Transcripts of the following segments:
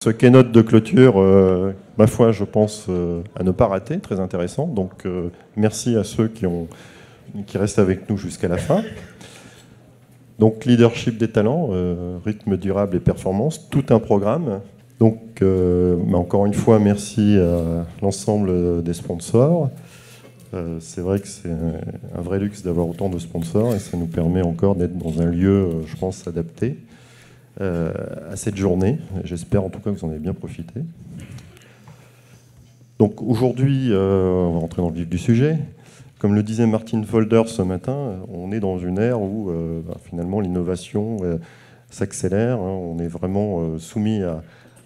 Ce keynote de clôture, ma foi, je pense à ne pas rater, très intéressant. Donc, merci à ceux qui restent avec nous jusqu'à la fin. Donc, leadership des talents, rythme durable et performance, tout un programme. Donc, encore une fois, merci à l'ensemble des sponsors. C'est vrai que c'est un vrai luxe d'avoir autant de sponsors et ça nous permet encore d'être dans un lieu, je pense, adapté à cette journée. J'espère en tout cas que vous en avez bien profité. Donc aujourd'hui, on va rentrer dans le vif du sujet. Comme le disait Martin Folder ce matin, on est dans une ère où finalement l'innovation s'accélère. On est vraiment soumis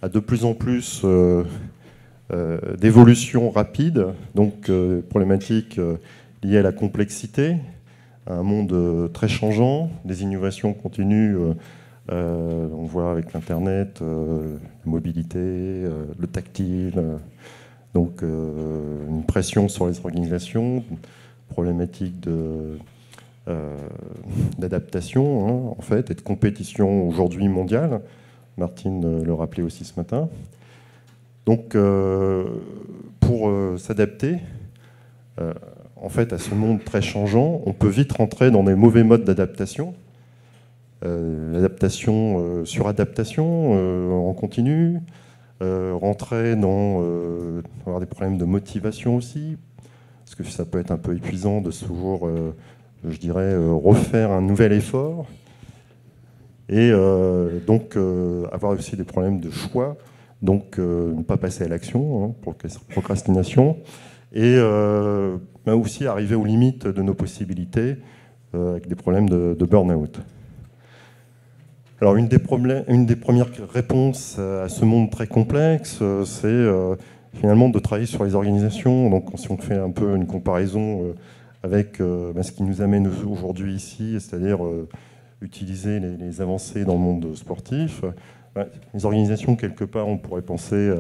à de plus en plus d'évolutions rapides, donc problématiques liées à la complexité, à un monde très changeant, des innovations continues. On voit avec l'Internet, la mobilité, le tactile, donc une pression sur les organisations, problématique d'adaptation en fait, et de compétition aujourd'hui mondiale. Martine le rappelait aussi ce matin. Donc pour s'adapter en fait, à ce monde très changeant, on peut vite rentrer dans des mauvais modes d'adaptation. L'adaptation sur adaptation en continu, rentrer dans avoir des problèmes de motivation aussi, parce que ça peut être un peu épuisant de toujours, je dirais, refaire un nouvel effort, et donc avoir aussi des problèmes de choix, donc ne pas passer à l'action, procrastination, et aussi arriver aux limites de nos possibilités avec des problèmes de burn-out. Alors une des premières réponses à ce monde très complexe, c'est finalement de travailler sur les organisations. Donc si on fait un peu une comparaison avec ce qui nous amène aujourd'hui ici, c'est-à-dire utiliser les avancées dans le monde sportif, les organisations, quelque part, on pourrait penser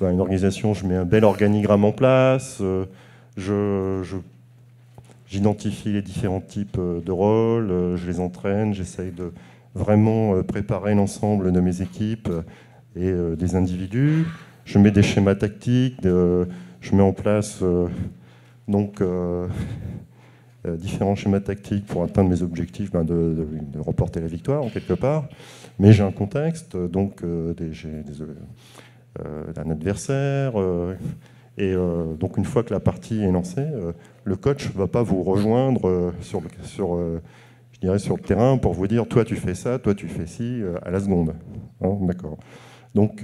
à une organisation, je mets un bel organigramme en place, j'identifie les différents types de rôles, je les entraîne, j'essaye de vraiment préparer l'ensemble de mes équipes et des individus. Je mets des schémas tactiques, je mets en place différents schémas tactiques pour atteindre mes objectifs de remporter la victoire en quelque part. Mais j'ai un contexte, donc j'ai un adversaire. Et donc une fois que la partie est lancée, le coach ne va pas vous rejoindre sur le terrain pour vous dire toi tu fais ça, toi tu fais ci, à la seconde. D'accord. Donc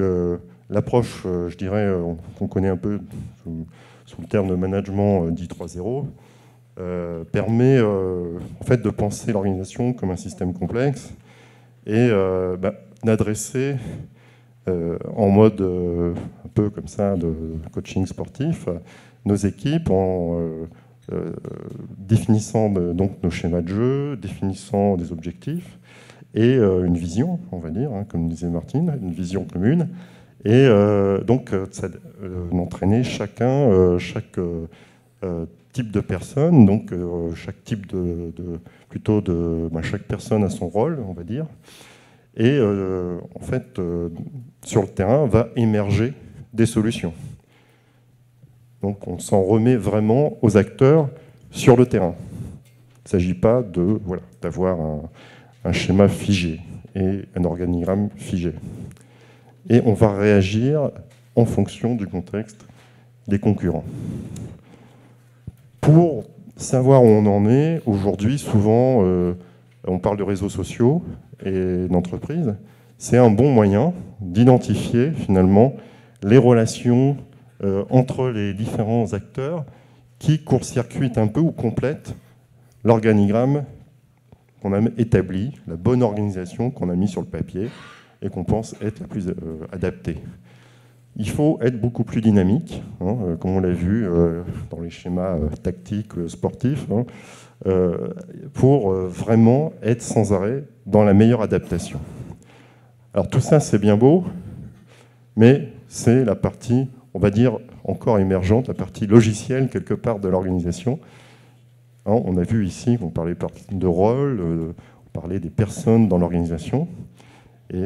l'approche, je dirais, qu'on connaît un peu sous le terme de management dit 3.0, permet en fait de penser l'organisation comme un système complexe et d'adresser en mode un peu comme ça de coaching sportif nos équipes en définissant donc nos schémas de jeu, définissant des objectifs et une vision, on va dire, comme disait Martine, une vision commune, et donc d'entraîner chaque type de personne, donc chaque type chaque personne a son rôle, on va dire, et en fait sur le terrain va émerger des solutions. Donc on s'en remet vraiment aux acteurs sur le terrain. Il ne s'agit pas d'avoir un schéma figé et un organigramme figé. Et on va réagir en fonction du contexte des concurrents. Pour savoir où on en est, aujourd'hui, souvent, on parle de réseaux sociaux et d'entreprises. C'est un bon moyen d'identifier finalement les relations entre les différents acteurs qui court-circuitent un peu ou complètent l'organigramme qu'on a établi, la bonne organisation qu'on a mis sur le papier et qu'on pense être la plus adaptée. Il faut être beaucoup plus dynamique, comme on l'a vu dans les schémas tactiques sportifs, pour vraiment être sans arrêt dans la meilleure adaptation. Alors tout ça, c'est bien beau, mais c'est la partie, on va dire, encore émergente, la partie logicielle, quelque part, de l'organisation. On a vu ici, on parlait de rôle, on parlait des personnes dans l'organisation, et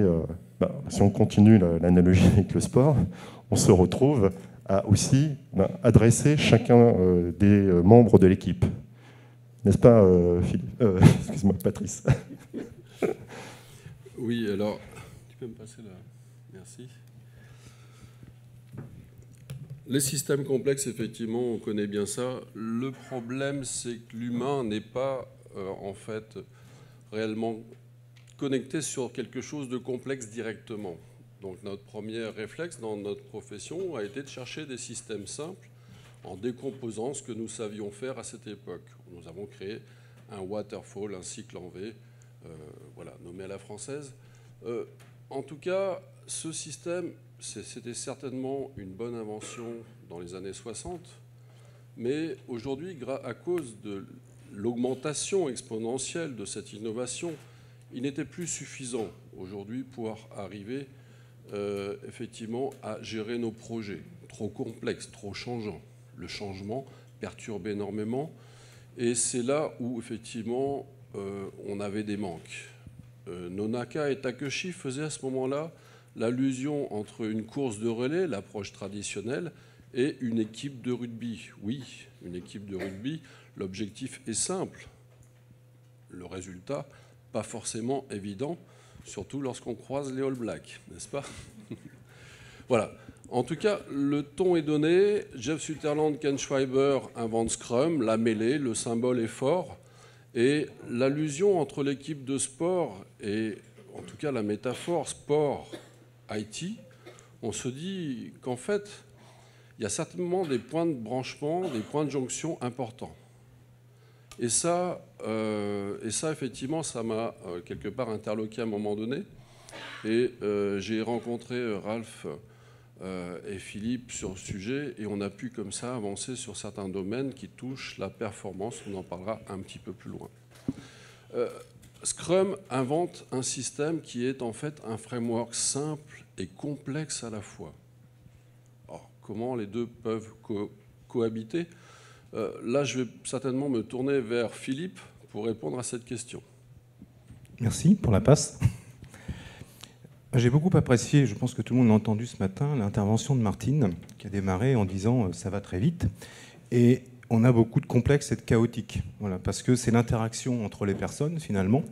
si on continue l'analogie avec le sport, on se retrouve à aussi adresser chacun des membres de l'équipe. N'est-ce pas, Philippe excuse-moi, Patrice. Oui, alors, tu peux me passer là. Merci. Les systèmes complexes, effectivement, on connaît bien ça. Le problème, c'est que l'humain n'est pas, en fait, réellement connecté sur quelque chose de complexe directement. Donc notre premier réflexe dans notre profession a été de chercher des systèmes simples en décomposant ce que nous savions faire à cette époque. Nous avons créé un waterfall, un cycle en V, voilà, nommé à la française. En tout cas, ce système, c'était certainement une bonne invention dans les années 60, mais aujourd'hui, à cause de l'augmentation exponentielle de cette innovation, il n'était plus suffisant aujourd'hui pour arriver effectivement à gérer nos projets trop complexes, trop changeants. Le changement perturbe énormément et c'est là où effectivement on avait des manques. Nonaka et Takeshi faisaient à ce moment-là l'allusion entre une course de relais, l'approche traditionnelle, et une équipe de rugby. Oui, une équipe de rugby, l'objectif est simple. Le résultat, pas forcément évident, surtout lorsqu'on croise les All Blacks, n'est-ce pas? Voilà. En tout cas, le ton est donné. Jeff Sutherland, Ken Schreiber inventent Scrum, la mêlée, le symbole est fort. Et l'allusion entre l'équipe de sport et, en tout cas, la métaphore sport-IT, on se dit qu'en fait, il y a certainement des points de branchement, des points de jonction importants. Et ça, effectivement, ça m'a quelque part interloqué à un moment donné. Et j'ai rencontré Ralph et Philippe sur le sujet, et on a pu comme ça avancer sur certains domaines qui touchent la performance. On en parlera un petit peu plus loin. Scrum invente un système qui est en fait un framework simple et complexe à la fois. Alors, comment les deux peuvent cohabiter ? Là, je vais certainement me tourner vers Philippe pour répondre à cette question. Merci pour la passe. J'ai beaucoup apprécié, je pense que tout le monde l'a entendu ce matin, l'intervention de Martine, qui a démarré en disant « ça va très vite ». Et on a beaucoup de complexes et de chaotiques, voilà, parce que c'est l'interaction entre les personnes, finalement.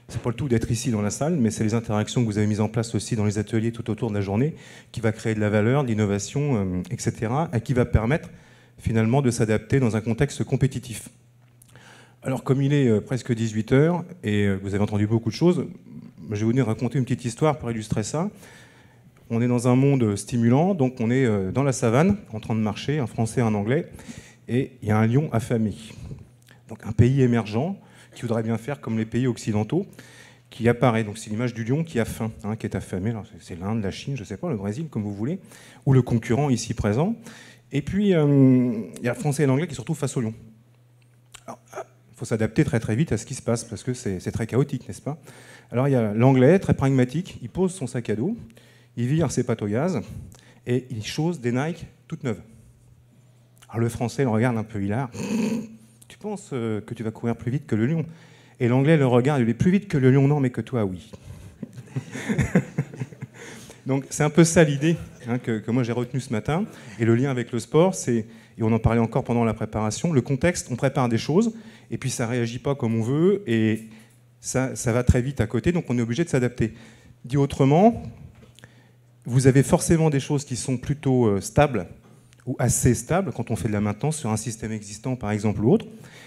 C'est pas le tout d'être ici dans la salle, mais c'est les interactions que vous avez mises en place aussi dans les ateliers tout autour de la journée, qui va créer de la valeur, de l'innovation, etc., et qui va permettre finalement de s'adapter dans un contexte compétitif. Alors comme il est presque 18h, et vous avez entendu beaucoup de choses, je vais vous raconter une petite histoire pour illustrer ça. On est dans un monde stimulant, donc on est dans la savane, en train de marcher, un français et un anglais, et il y a un lion affamé. Donc un pays émergent, qui voudrait bien faire comme les pays occidentaux, qui apparaît. Donc c'est l'image du lion qui a faim, hein, qui est affamé. Alors c'est l'Inde, la Chine, je ne sais pas, le Brésil, comme vous voulez, ou le concurrent ici présent. Et puis, il y a le français et l'anglais qui se retrouvent face au lion. Alors, il faut s'adapter très très vite à ce qui se passe, parce que c'est très chaotique, n'est-ce pas? Alors, il y a l'anglais, très pragmatique, il pose son sac à dos, il vire ses pâtes au gaz, et il chose des Nike toutes neuves. Alors, le français le regarde un peu hilar. Tu penses que tu vas courir plus vite que le lion? Et l'anglais le regarde, il est plus vite que le lion, non, mais que toi, oui. Donc c'est un peu ça l'idée, hein, que moi j'ai retenue ce matin. Et le lien avec le sport, c'est, et on en parlait encore pendant la préparation, le contexte, on prépare des choses, et puis ça ne réagit pas comme on veut, et ça va très vite à côté, donc on est obligé de s'adapter. Dit autrement, vous avez forcément des choses qui sont plutôt stables, ou assez stables, quand on fait de la maintenance sur un système existant, par exemple, ou autre.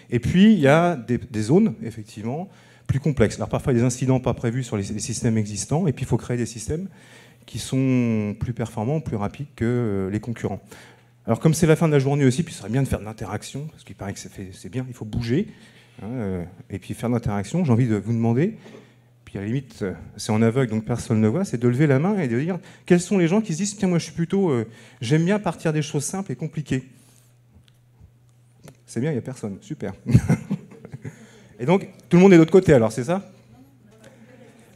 Et puis il y a des zones, effectivement, plus complexes. Alors parfois il y a des incidents pas prévus sur les systèmes existants, et puis il faut créer des systèmes qui sont plus performants, plus rapides que les concurrents. Alors comme c'est la fin de la journée aussi, puis ce serait bien de faire de l'interaction, parce qu'il paraît que c'est bien, il faut bouger, hein, et puis faire de l'interaction, j'ai envie de vous demander, puis à la limite, c'est en aveugle, donc personne ne voit, c'est de lever la main et de dire, quels sont les gens qui se disent, tiens, moi je suis plutôt, j'aime bien partir des choses simples et compliquées. C'est bien, il n'y a personne, super. Et donc, tout le monde est de l'autre côté, alors c'est ça?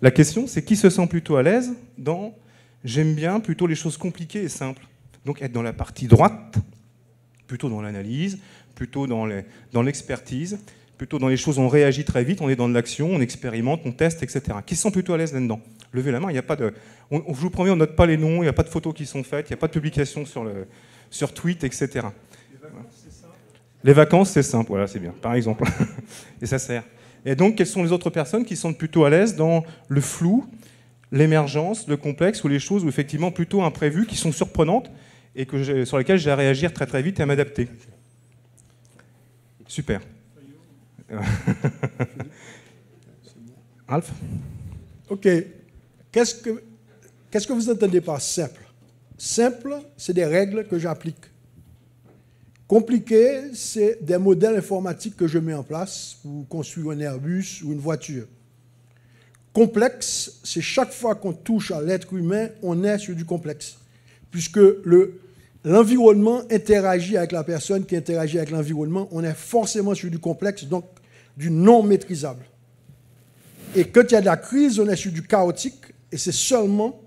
La question, c'est qui se sent plutôt à l'aise dans... J'aime bien plutôt les choses compliquées et simples. Donc être dans la partie droite, plutôt dans l'analyse, plutôt dans l'expertise, plutôt dans les choses où on réagit très vite, on est dans de l'action, on expérimente, on teste, etc. Qui se sent plutôt à l'aise là-dedans? levez la main. Il y a pas de, je vous promets, on note pas les noms, il n'y a pas de photos qui sont faites, il n'y a pas de publication sur tweet, etc. Les vacances, c'est simple, voilà, c'est bien, par exemple. Et ça sert. Et donc, quelles sont les autres personnes qui sont plutôt à l'aise dans le flou, l'émergence, le complexe, ou les choses où effectivement plutôt imprévues, qui sont surprenantes, et sur lesquelles j'ai à réagir très très vite et à m'adapter? Super. Ralph? OK. Qu'est-ce que vous entendez par simple? Simple, c'est des règles que j'applique. Compliqué, c'est des modèles informatiques que je mets en place pour construire un Airbus ou une voiture. Complexe, c'est chaque fois qu'on touche à l'être humain, on est sur du complexe. Puisque l'environnement interagit avec la personne qui interagit avec l'environnement, on est forcément sur du complexe, donc du non maîtrisable. Et quand il y a de la crise, on est sur du chaotique, et c'est seulement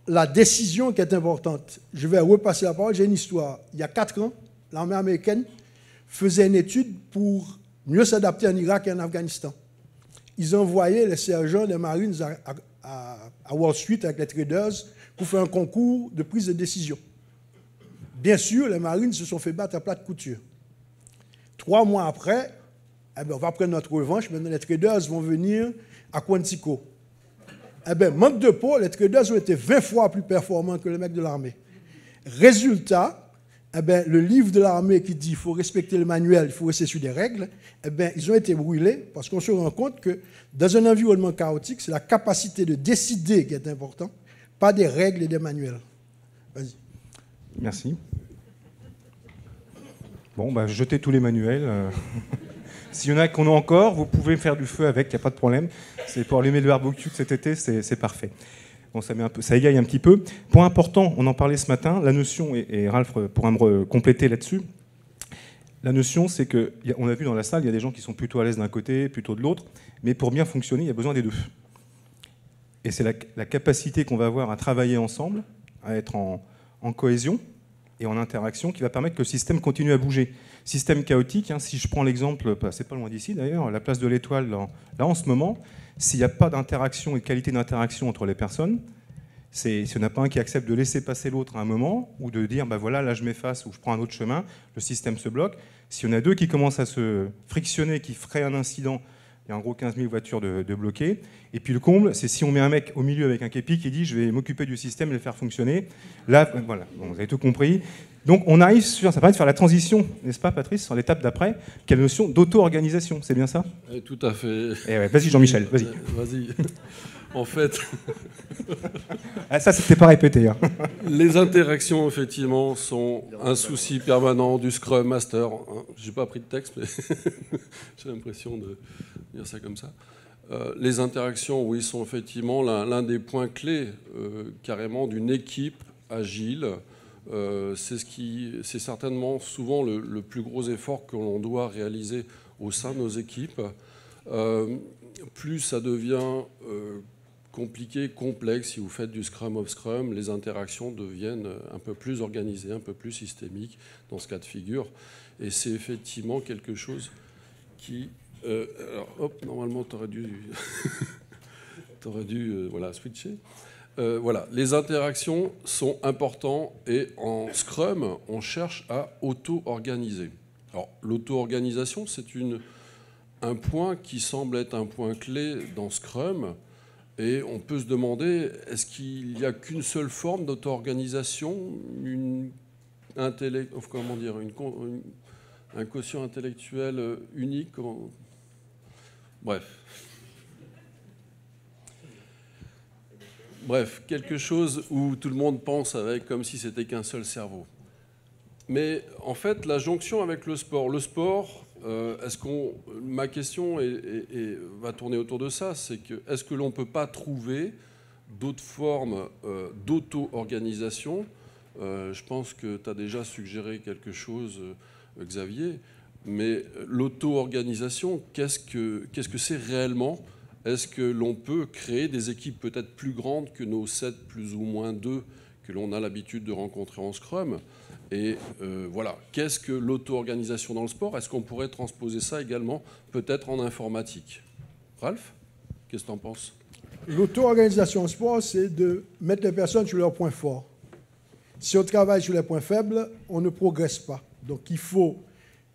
la décision qui est importante. Je vais repasser la parole, j'ai une histoire. Il y a 4 ans, l'armée américaine faisait une étude pour mieux s'adapter en Irak et en Afghanistan. Ils envoyaient les sergents des Marines à Wall Street avec les traders pour faire un concours de prise de décision. Bien sûr, les Marines se sont fait battre à plat de couture. 3 mois après, on va prendre notre revanche. Maintenant, les traders vont venir à Quantico. Manque de peau, les traders ont été 20 fois plus performants que les mecs de l'armée. Résultat, le livre de l'armée qui dit qu'il faut respecter le manuel, il faut rester sur des règles, ils ont été brûlés parce qu'on se rend compte que dans un environnement chaotique, c'est la capacité de décider qui est importante, pas des règles et des manuels. Vas-y. Merci. Bon, jetez tous les manuels. S'il y en a qu'on a encore, vous pouvez faire du feu avec, il n'y a pas de problème. C'est pour allumer le barbecue cet été, c'est parfait. Bon, ça égaye un petit peu. Point important, on en parlait ce matin, la notion, et Ralph pourra me compléter là-dessus, la notion, c'est qu'on a vu dans la salle, il y a des gens qui sont plutôt à l'aise d'un côté, plutôt de l'autre, mais pour bien fonctionner, il y a besoin des deux. Et c'est la capacité qu'on va avoir à travailler ensemble, à être en cohésion et en interaction qui va permettre que le système continue à bouger. Système chaotique, si je prends l'exemple, c'est pas loin d'ici d'ailleurs, la place de l'Étoile, là en ce moment, s'il n'y a pas d'interaction et de qualité d'interaction entre les personnes, si on n'a pas un qui accepte de laisser passer l'autre à un moment, ou de dire, voilà, là je m'efface ou je prends un autre chemin, le système se bloque. Si on a deux qui commencent à se frictionner, qui feraient un incident, il y a en gros 15 000 voitures de bloquées. Et puis le comble, c'est si on met un mec au milieu avec un képi qui dit, je vais m'occuper du système et le faire fonctionner. Là, voilà, bon, vous avez tout compris. Donc on arrive ça permet de faire la transition, n'est-ce pas Patrice, sur l'étape d'après, qui est la notion d'auto-organisation, c'est bien ça? Tout à fait. Vas-y Jean-Michel, vas-y. Vas-y. En fait... ça, c'était pas répété. Les interactions, effectivement, sont un souci permanent du Scrum Master. J'ai pas pris de texte, mais j'ai l'impression de dire ça comme ça. Les interactions, oui, sont effectivement l'un des points clés, carrément, d'une équipe agile. C'est certainement souvent le plus gros effort que l'on doit réaliser au sein de nos équipes. Plus ça devient compliqué, complexe, si vous faites du Scrum of Scrum, les interactions deviennent un peu plus organisées, un peu plus systémiques dans ce cas de figure. Et c'est effectivement quelque chose qui... alors, hop, normalement, tu aurais dû voilà, switcher. Voilà, les interactions sont importantes et en Scrum, on cherche à auto-organiser. Alors, l'auto-organisation, c'est un point qui semble être un point clé dans Scrum. Et on peut se demander, est-ce qu'il n'y a qu'une seule forme d'auto-organisation, un quotient intellectuel unique? Bref, quelque chose où tout le monde pense comme si c'était qu'un seul cerveau. Mais en fait, la jonction avec le sport, ma question va tourner autour de ça, c'est que est-ce que l'on ne peut pas trouver d'autres formes d'auto-organisation? Je pense que tu as déjà suggéré quelque chose, Xavier, mais l'auto-organisation, qu'est-ce que c'est réellement? Est-ce que l'on peut créer des équipes peut-être plus grandes que nos 7 plus ou moins 2 que l'on a l'habitude de rencontrer en Scrum? Et voilà, qu'est-ce que l'auto-organisation dans le sport? Est-ce qu'on pourrait transposer ça également peut-être en informatique? Ralph, qu'est-ce que tu en penses? L'auto-organisation en sport, c'est de mettre les personnes sur leurs points forts. Si on travaille sur les points faibles, on ne progresse pas. Donc, il faut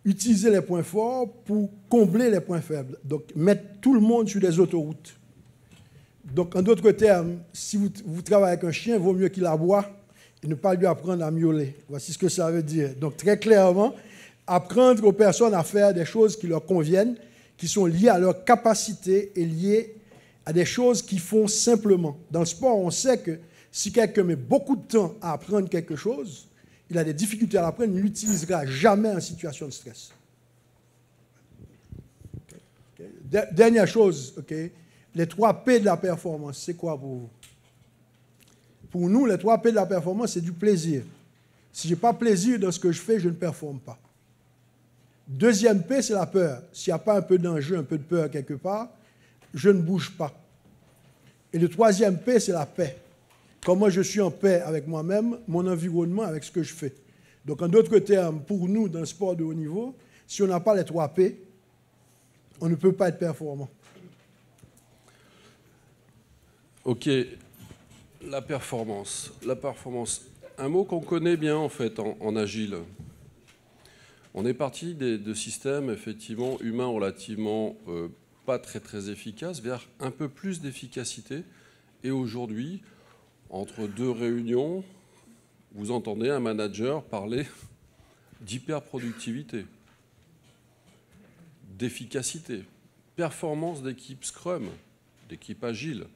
utiliser les points forts pour combler les points faibles. Donc, mettre tout le monde sur des autoroutes. Donc, en d'autres termes, si vous travaillez avec un chien, il vaut mieux qu'il aboie et ne pas lui apprendre à miauler. Voici ce que ça veut dire. Donc, très clairement, apprendre aux personnes à faire des choses qui leur conviennent, qui sont liées à leur capacité et liées à des choses qu'ils font simplement. Dans le sport, on sait que si quelqu'un met beaucoup de temps à apprendre quelque chose, il a des difficultés à l'apprendre, il ne l'utilisera jamais en situation de stress. Okay. Dernière chose, okay. Les 3 P de la performance, c'est quoi pour vous? Pour nous, les 3 P de la performance, c'est du plaisir. Si je n'ai pas plaisir dans ce que je fais, je ne performe pas. Deuxième P, c'est la peur. S'il n'y a pas un peu d'enjeu, un peu de peur quelque part, je ne bouge pas. Et le 3e P, c'est la paix. Comment je suis en paix avec moi-même, mon environnement, avec ce que je fais. Donc, en d'autres termes, pour nous, dans le sport de haut niveau, si on n'a pas les 3 P, on ne peut pas être performant. Ok, la performance. La performance, un mot qu'on connaît bien en fait en agile. On est parti de systèmes effectivement humains relativement pas très efficaces vers un peu plus d'efficacité. Et aujourd'hui, entre 2 réunions, vous entendez un manager parler d'hyperproductivité, d'efficacité, performance d'équipe Scrum, d'équipe agile.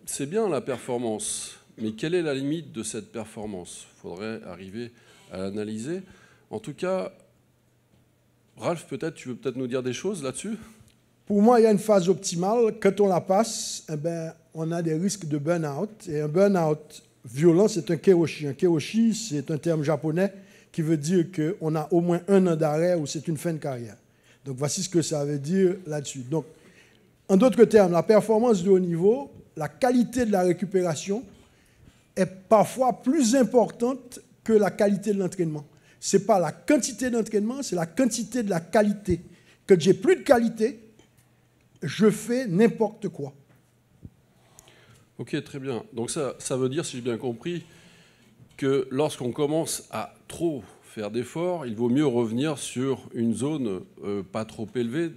C'est bien la performance, mais quelle est la limite de cette performance? Il faudrait arriver à l'analyser. En tout cas, Ralph, peut-être, tu veux peut-être nous dire des choses là-dessus? Pour moi, il y a une phase optimale. Quand on la passe, eh ben, on a des risques de burn-out. Et un burn-out violent, c'est un keroshi. Un keroshi, c'est un terme japonais qui veut dire qu'on a au moins 1 an d'arrêt ou c'est une fin de carrière. Donc, voici ce que ça veut dire là-dessus. Donc, en d'autres termes, la performance de haut niveau, la qualité de la récupération est parfois plus importante que la qualité de l'entraînement. Ce n'est pas la quantité d'entraînement, c'est la quantité de la qualité. Quand j'ai plus de qualité, je fais n'importe quoi. Ok, très bien. Donc ça veut dire, si j'ai bien compris, que lorsqu'on commence à trop faire d'efforts, il vaut mieux revenir sur une zone pas trop élevée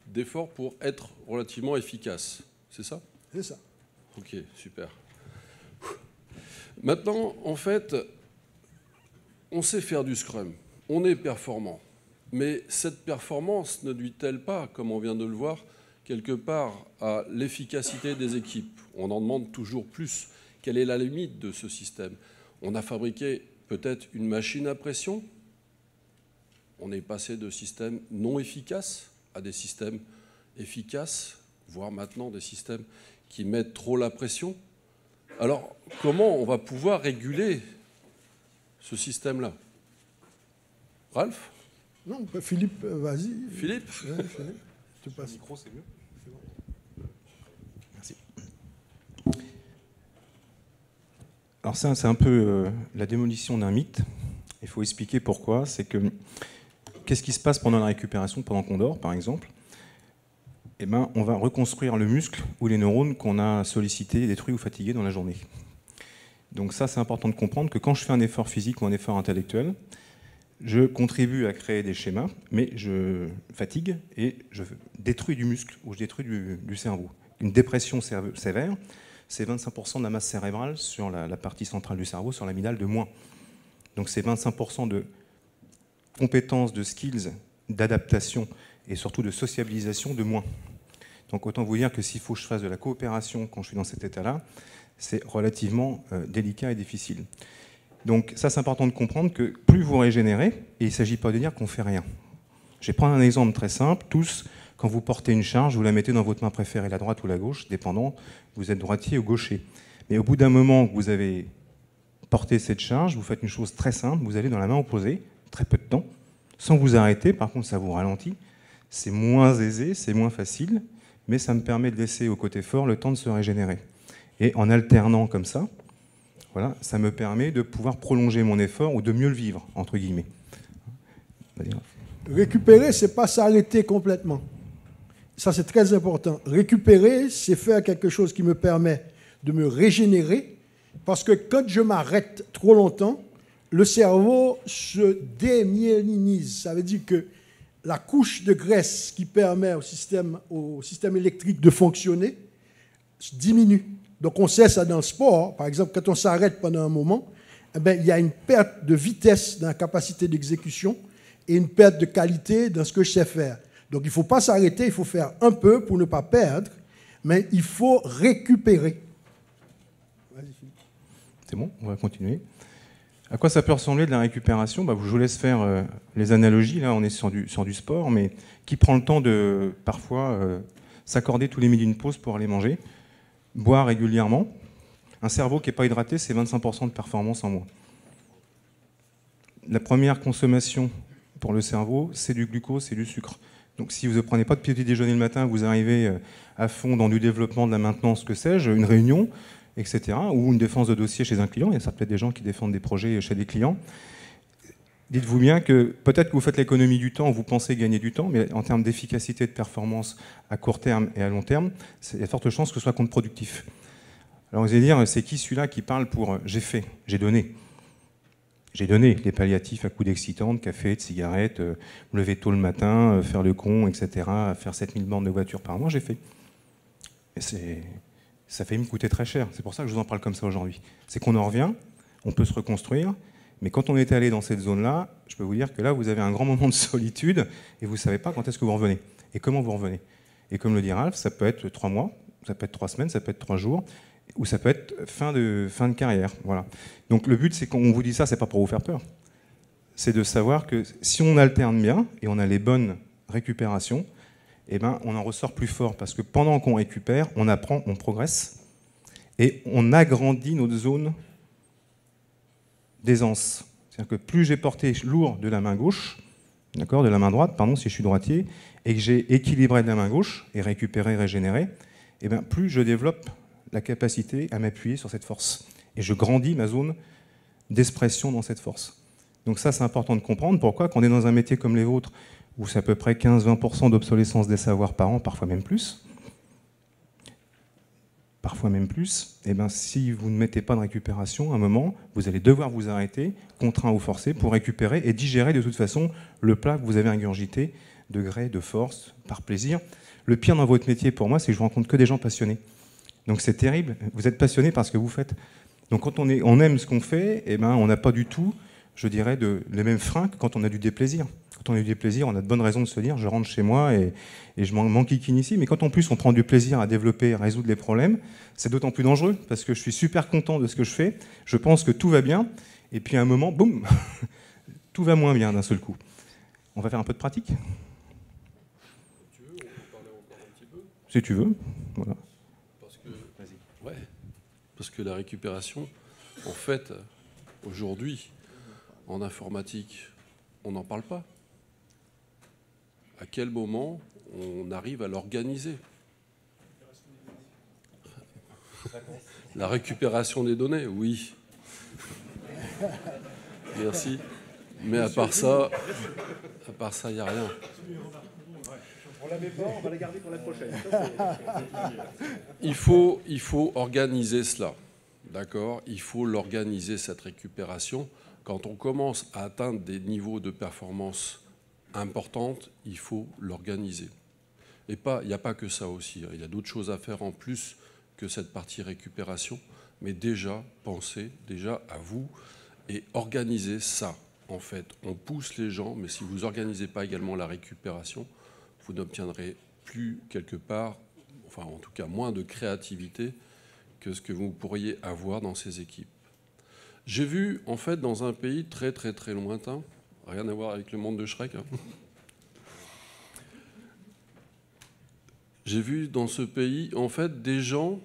d'efforts pour être relativement efficace. C'est ça? C'est ça. Ok, super. Maintenant, en fait, on sait faire du Scrum, on est performant. Mais cette performance ne nuit-elle pas, comme on vient de le voir, quelque part à l'efficacité des équipes? On en demande toujours plus. Quelle est la limite de ce système? On a fabriqué peut-être une machine à pression. On est passé de systèmes non efficaces à des systèmes efficaces, voire maintenant des systèmes qui mettent trop la pression. Alors, comment on va pouvoir réguler ce système-là? Ralph? Non, Philippe, vas-y. Philippe? Ouais, Philippe, je te passe. Le micro, c'est mieux. Merci. Alors ça, c'est un peu la démolition d'un mythe. Il faut expliquer pourquoi. C'est que qu'est-ce qui se passe pendant la récupération, pendant qu'on dort, par exemple? Eh ben, on va reconstruire le muscle ou les neurones qu'on a sollicités, détruits ou fatigués dans la journée. Donc ça, c'est important de comprendre que quand je fais un effort physique ou un effort intellectuel, je contribue à créer des schémas, mais je fatigue et je détruis du muscle ou je détruis du cerveau. Une dépression sévère, c'est 25% de la masse cérébrale sur la partie centrale du cerveau, sur l'amygdale de moins. Donc c'est 25% de compétences, de skills, d'adaptation et surtout de sociabilisation de moins. Donc autant vous dire que s'il faut que je fasse de la coopération quand je suis dans cet état-là, c'est relativement délicat et difficile. Donc ça, c'est important de comprendre que plus vous régénérez, et il ne s'agit pas de dire qu'on ne fait rien. Je vais prendre un exemple très simple. Tous, quand vous portez une charge, vous la mettez dans votre main préférée, la droite ou la gauche, dépendant, vous êtes droitier ou gaucher. Mais au bout d'un moment que vous avez porté cette charge, vous faites une chose très simple, vous allez dans la main opposée, très peu de temps, sans vous arrêter. Par contre, ça vous ralentit. C'est moins aisé, c'est moins facile, mais ça me permet de laisser au côté fort le temps de se régénérer. Et en alternant comme ça, voilà, ça me permet de pouvoir prolonger mon effort ou de mieux le vivre, entre guillemets. Récupérer, ce n'est pas s'arrêter complètement. ça c'est très important. Récupérer, c'est faire quelque chose qui me permet de me régénérer, parce que quand je m'arrête trop longtemps, le cerveau se démyélinise. Ça veut dire que la couche de graisse qui permet au système électrique de fonctionner diminue. Donc on sait ça dans le sport. Par exemple, quand on s'arrête pendant un moment, eh bien, il y a une perte de vitesse dans la capacité d'exécution et une perte de qualité dans ce que je sais faire. Donc il ne faut pas s'arrêter, il faut faire un peu pour ne pas perdre, mais il faut récupérer. C'est bon, on va continuer. À quoi ça peut ressembler de la récupération? Je vous laisse faire les analogies. Là, on est sur du sport, mais qui prend le temps de, parfois, s'accorder tous les midis une pause pour aller manger, boire régulièrement. Un cerveau qui n'est pas hydraté, c'est 25% de performance en moins. La première consommation pour le cerveau, c'est du glucose, c'est du sucre. Donc si vous ne prenez pas de petit déjeuner le matin, vous arrivez à fond dans du développement, de la maintenance, que sais-je, une réunion, etc., ou une défense de dossier chez un client. Il y a peut-être des gens qui défendent des projets chez des clients. Dites-vous bien que peut-être que vous faites l'économie du temps, vous pensez gagner du temps, mais en termes d'efficacité de performance à court terme et à long terme, il y a de fortes chances que ce soit contre-productif. Alors vous allez dire, c'est qui celui-là qui parle pour « j'ai fait, j'ai donné ». J'ai donné des palliatifs à coups d'excitant, de café, de cigarettes, me lever tôt le matin, faire le con, etc., faire 7000 bornes de voiture par mois, j'ai fait. Et ça fait me coûter très cher. C'est pour ça que je vous en parle comme ça aujourd'hui. C'est qu'on en revient, on peut se reconstruire, mais quand on est allé dans cette zone-là, je peux vous dire que là, vous avez un grand moment de solitude et vous ne savez pas quand est-ce que vous revenez et comment vous revenez. Et comme le dit Ralph, ça peut être 3 mois, ça peut être 3 semaines, ça peut être 3 jours, ou ça peut être fin de carrière. Voilà. Donc le but, c'est qu'on vous dit ça, c'est pas pour vous faire peur. C'est de savoir que si on alterne bien et on a les bonnes récupérations, eh ben, on en ressort plus fort. Parce que pendant qu'on récupère, on apprend, on progresse et on agrandit notre zone d'aisance. C'est-à-dire que plus j'ai porté lourd de la main gauche, d'accord, de la main droite, pardon, si je suis droitier, et que j'ai équilibré de la main gauche et récupéré, régénéré, eh ben, plus je développe la capacité à m'appuyer sur cette force. Et je grandis ma zone d'expression dans cette force. Donc ça, c'est important de comprendre. Pourquoi? Quand on est dans un métier comme les vôtres, où c'est à peu près 15-20% d'obsolescence des savoirs par an, parfois même plus, eh ben, si vous ne mettez pas de récupération, à un moment, vous allez devoir vous arrêter, contraint ou forcé, pour récupérer et digérer de toute façon le plat que vous avez ingurgité de gré, de force, par plaisir. Le pire dans votre métier, pour moi, c'est que je rencontre que des gens passionnés. Donc c'est terrible, vous êtes passionné par ce que vous faites. Donc quand on aime ce qu'on fait, eh ben, on n'a pas du tout, je dirais, les mêmes freins que quand on a du déplaisir. Quand on a du déplaisir, on a de bonnes raisons de se dire, je rentre chez moi et je m'enquiquine ici. Mais quand en plus on prend du plaisir à développer, à résoudre les problèmes, c'est d'autant plus dangereux, parce que je suis super content de ce que je fais, je pense que tout va bien, et puis à un moment, boum, tout va moins bien d'un seul coup. On va faire un peu de pratique. Si tu veux, on peut parler encore un petit peu. Si tu veux, voilà. Parce que la récupération, en fait, aujourd'hui, en informatique, on n'en parle pas. À quel moment on arrive à l'organiser? La récupération des données, oui. Merci. Mais à part ça, il n'y a rien. On la met pas, on va la garder pour la prochaine. Il faut organiser cela, d'accord? Il faut l'organiser, cette récupération. Quand on commence à atteindre des niveaux de performance importantes, il faut l'organiser. Et il n'y a pas que ça aussi. Il y a d'autres choses à faire en plus que cette partie récupération. Mais déjà, pensez déjà à vous et organisez ça. En fait, on pousse les gens, mais si vous n'organisez pas également la récupération, vous n'obtiendrez plus quelque part, enfin en tout cas moins de créativité que ce que vous pourriez avoir dans ces équipes. J'ai vu en fait dans un pays très très très lointain, rien à voir avec le monde de Shrek, hein. J'ai vu dans ce pays en fait des gens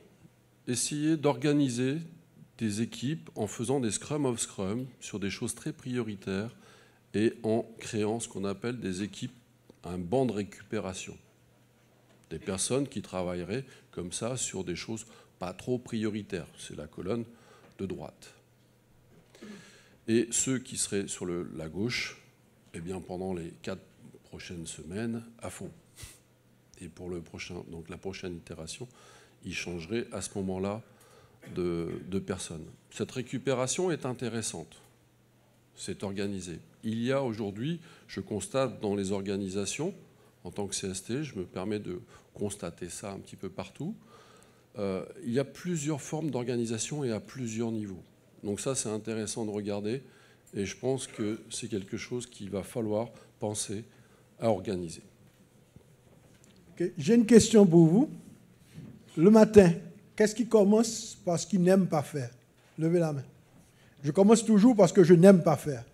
essayer d'organiser des équipes en faisant des Scrum of Scrum sur des choses très prioritaires et en créant ce qu'on appelle des équipes, un banc de récupération. Des personnes qui travailleraient comme ça sur des choses pas trop prioritaires. C'est la colonne de droite. Et ceux qui seraient sur la gauche, eh bien pendant les 4 prochaines semaines, à fond. Et pour le prochain, donc la prochaine itération, il changerait à ce moment-là de personne. Cette récupération est intéressante. C'est organisé. Il y a aujourd'hui, je constate dans les organisations, en tant que CST, je me permets de constater ça un petit peu partout, il y a plusieurs formes d'organisation et à plusieurs niveaux. Donc ça, c'est intéressant de regarder et je pense que c'est quelque chose qu'il va falloir penser à organiser. Okay. J'ai une question pour vous. Le matin, qu'est-ce qui commence par ce qu'il n'aime pas faire? Levez la main. Je commence toujours parce que je n'aime pas faire.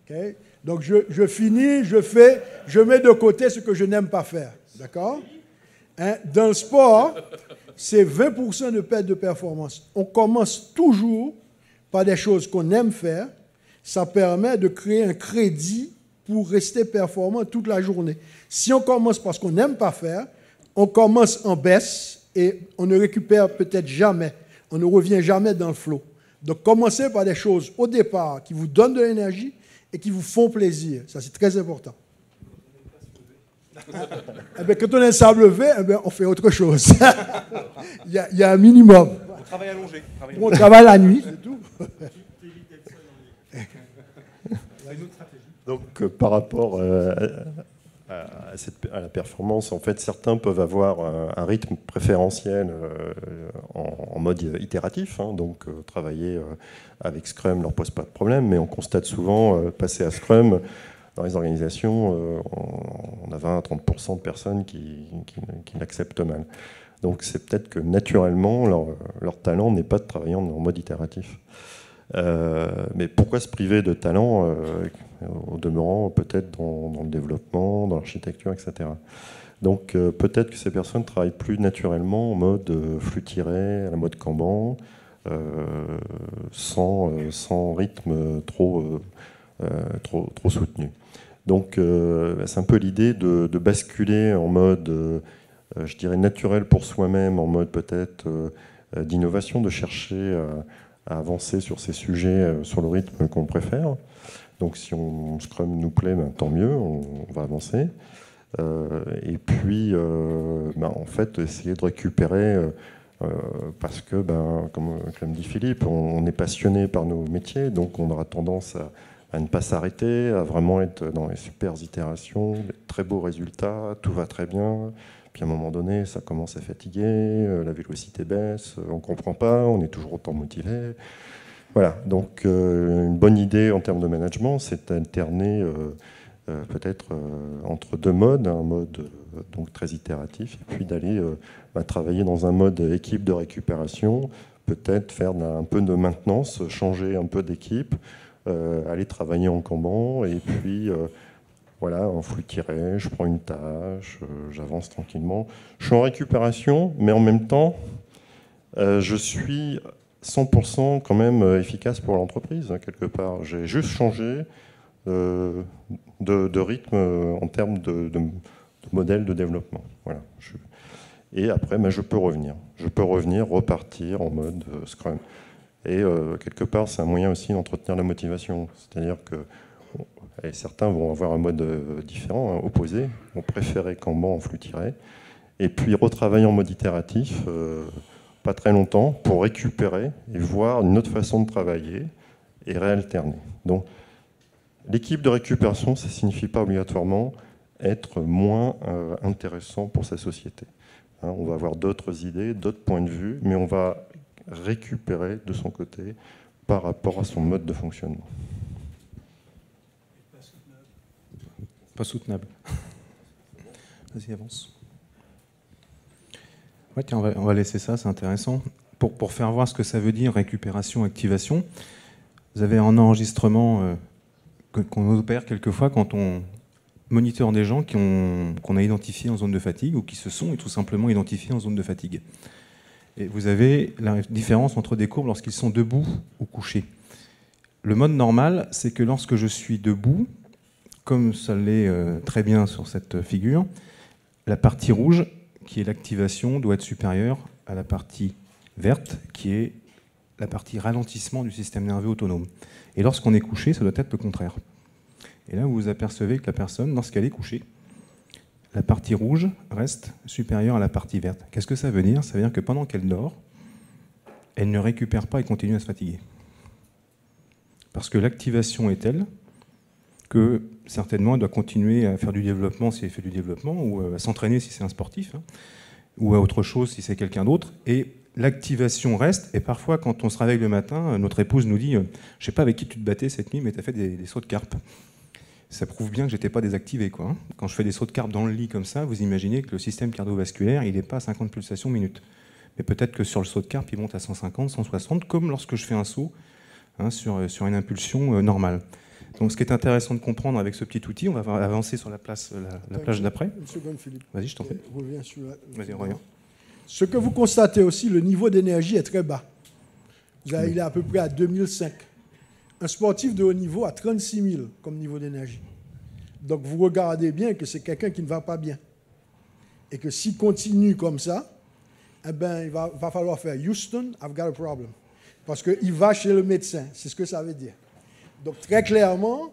Okay. Donc je finis, je mets de côté ce que je n'aime pas faire. D'accord? Hein? Dans le sport, c'est 20% de perte de performance. On commence toujours par des choses qu'on aime faire. Ça permet de créer un crédit pour rester performant toute la journée. Si on commence par ce qu'on n'aime pas faire, on commence en baisse et on ne récupère peut-être jamais. On ne revient jamais dans le flow. Donc, commencez par des choses au départ qui vous donnent de l'énergie et qui vous font plaisir. Ça, c'est très important. Eh bien, quand on aime ça lever, eh bien, on fait autre chose. il y a un minimum. On travaille allongé. On travaille la nuit, c'est tout. Donc, par rapport à la performance, en fait, certains peuvent avoir un rythme préférentiel en mode itératif. Hein, donc, travailler avec Scrum ne leur pose pas de problème, mais on constate souvent, passer à Scrum, dans les organisations, on a 20 à 30% de personnes qui l'acceptent mal. Donc, c'est peut-être que naturellement, leur talent n'est pas de travailler en mode itératif. Mais pourquoi se priver de talent au demeurant, peut-être dans le développement, dans l'architecture, etc. Donc peut-être que ces personnes travaillent plus naturellement en mode flux tiré, à la mode Kanban, sans rythme trop soutenu. Donc c'est un peu l'idée de basculer en mode, je dirais, naturel pour soi-même, en mode peut-être d'innovation, de chercher à avancer sur ces sujets, sur le rythme qu'on préfère. Donc si Scrum nous plaît, ben, tant mieux, on va avancer. Et puis, en fait, essayer de récupérer, parce que, comme dit Philippe, on est passionné par nos métiers, donc on aura tendance à ne pas s'arrêter, à vraiment être dans les super itérations, des très beaux résultats, tout va très bien. Puis à un moment donné, ça commence à fatiguer, la vélocité baisse, on ne comprend pas, on est toujours autant motivé. Voilà, donc une bonne idée en termes de management, c'est d'alterner peut-être entre deux modes, un mode donc très itératif, et puis d'aller travailler dans un mode équipe de récupération, peut-être faire un peu de maintenance, changer un peu d'équipe, aller travailler en Kanban, et puis voilà, en flux tiré, je prends une tâche, j'avance tranquillement. Je suis en récupération, mais en même temps, je suis 100% quand même efficace pour l'entreprise, hein, quelque part. J'ai juste changé de rythme en termes de modèle de développement. Voilà. Et après, je peux revenir. Je peux revenir, repartir en mode Scrum. Et quelque part, c'est un moyen aussi d'entretenir la motivation. C'est-à-dire que certains vont avoir un mode différent, hein, opposé, vont préférer Kanban en flux tiré, et puis retravailler en mode itératif, pas très longtemps, pour récupérer et voir une autre façon de travailler et réalterner. Donc, l'équipe de récupération, ça ne signifie pas obligatoirement être moins intéressant pour sa société. Hein, on va avoir d'autres idées, d'autres points de vue, mais on va récupérer de son côté par rapport à son mode de fonctionnement. Pas soutenable. Vas-y, avance. Ouais, tiens, on va laisser ça, c'est intéressant. Pour faire voir ce que ça veut dire, récupération, activation, vous avez un enregistrement qu'on opère quelquefois quand on moniteur des gens qu'on a identifiés en zone de fatigue ou qui se sont tout simplement identifiés en zone de fatigue. Et vous avez la différence entre des courbes lorsqu'ils sont debout ou couchés. Le mode normal, c'est que lorsque je suis debout, comme ça l'est très bien sur cette figure, la partie rouge, qui est l'activation, doit être supérieure à la partie verte, qui est la partie ralentissement du système nerveux autonome. Et lorsqu'on est couché, ça doit être le contraire. Et là, vous vous apercevez que la personne, lorsqu'elle est couchée, la partie rouge reste supérieure à la partie verte. Qu'est-ce que ça veut dire? Ça veut dire que pendant qu'elle dort, elle ne récupère pas et continue à se fatiguer. Parce que l'activation est telle que certainement elle doit continuer à faire du développement si elle fait du développement, ou à s'entraîner si c'est un sportif, hein, ou à autre chose si c'est quelqu'un d'autre. Et l'activation reste, et parfois quand on se réveille le matin, notre épouse nous dit « Je ne sais pas avec qui tu te battais cette nuit, mais tu as fait des sauts de carpe ». Ça prouve bien que je n'étais pas désactivé, quoi. Quand je fais des sauts de carpe dans le lit comme ça, vous imaginez que le système cardiovasculaire, il n'est pas à 50 pulsations minute. Mais peut-être que sur le saut de carpe, il monte à 150, 160, comme lorsque je fais un saut, hein, sur une impulsion normale. Donc ce qui est intéressant de comprendre avec ce petit outil, on va avancer sur la plage d'après. Une seconde, Philippe. Vas-y, je t'en prie. Reviens sur Vas-y, reviens. Ce que vous constatez aussi, le niveau d'énergie est très bas. Il est à peu près à 2005. Un sportif de haut niveau a 36 000 comme niveau d'énergie. Donc vous regardez bien que c'est quelqu'un qui ne va pas bien. Et que s'il continue comme ça, eh ben, il va falloir faire Houston, I've got a problem. Parce qu'il va chez le médecin, c'est ce que ça veut dire. Donc très clairement,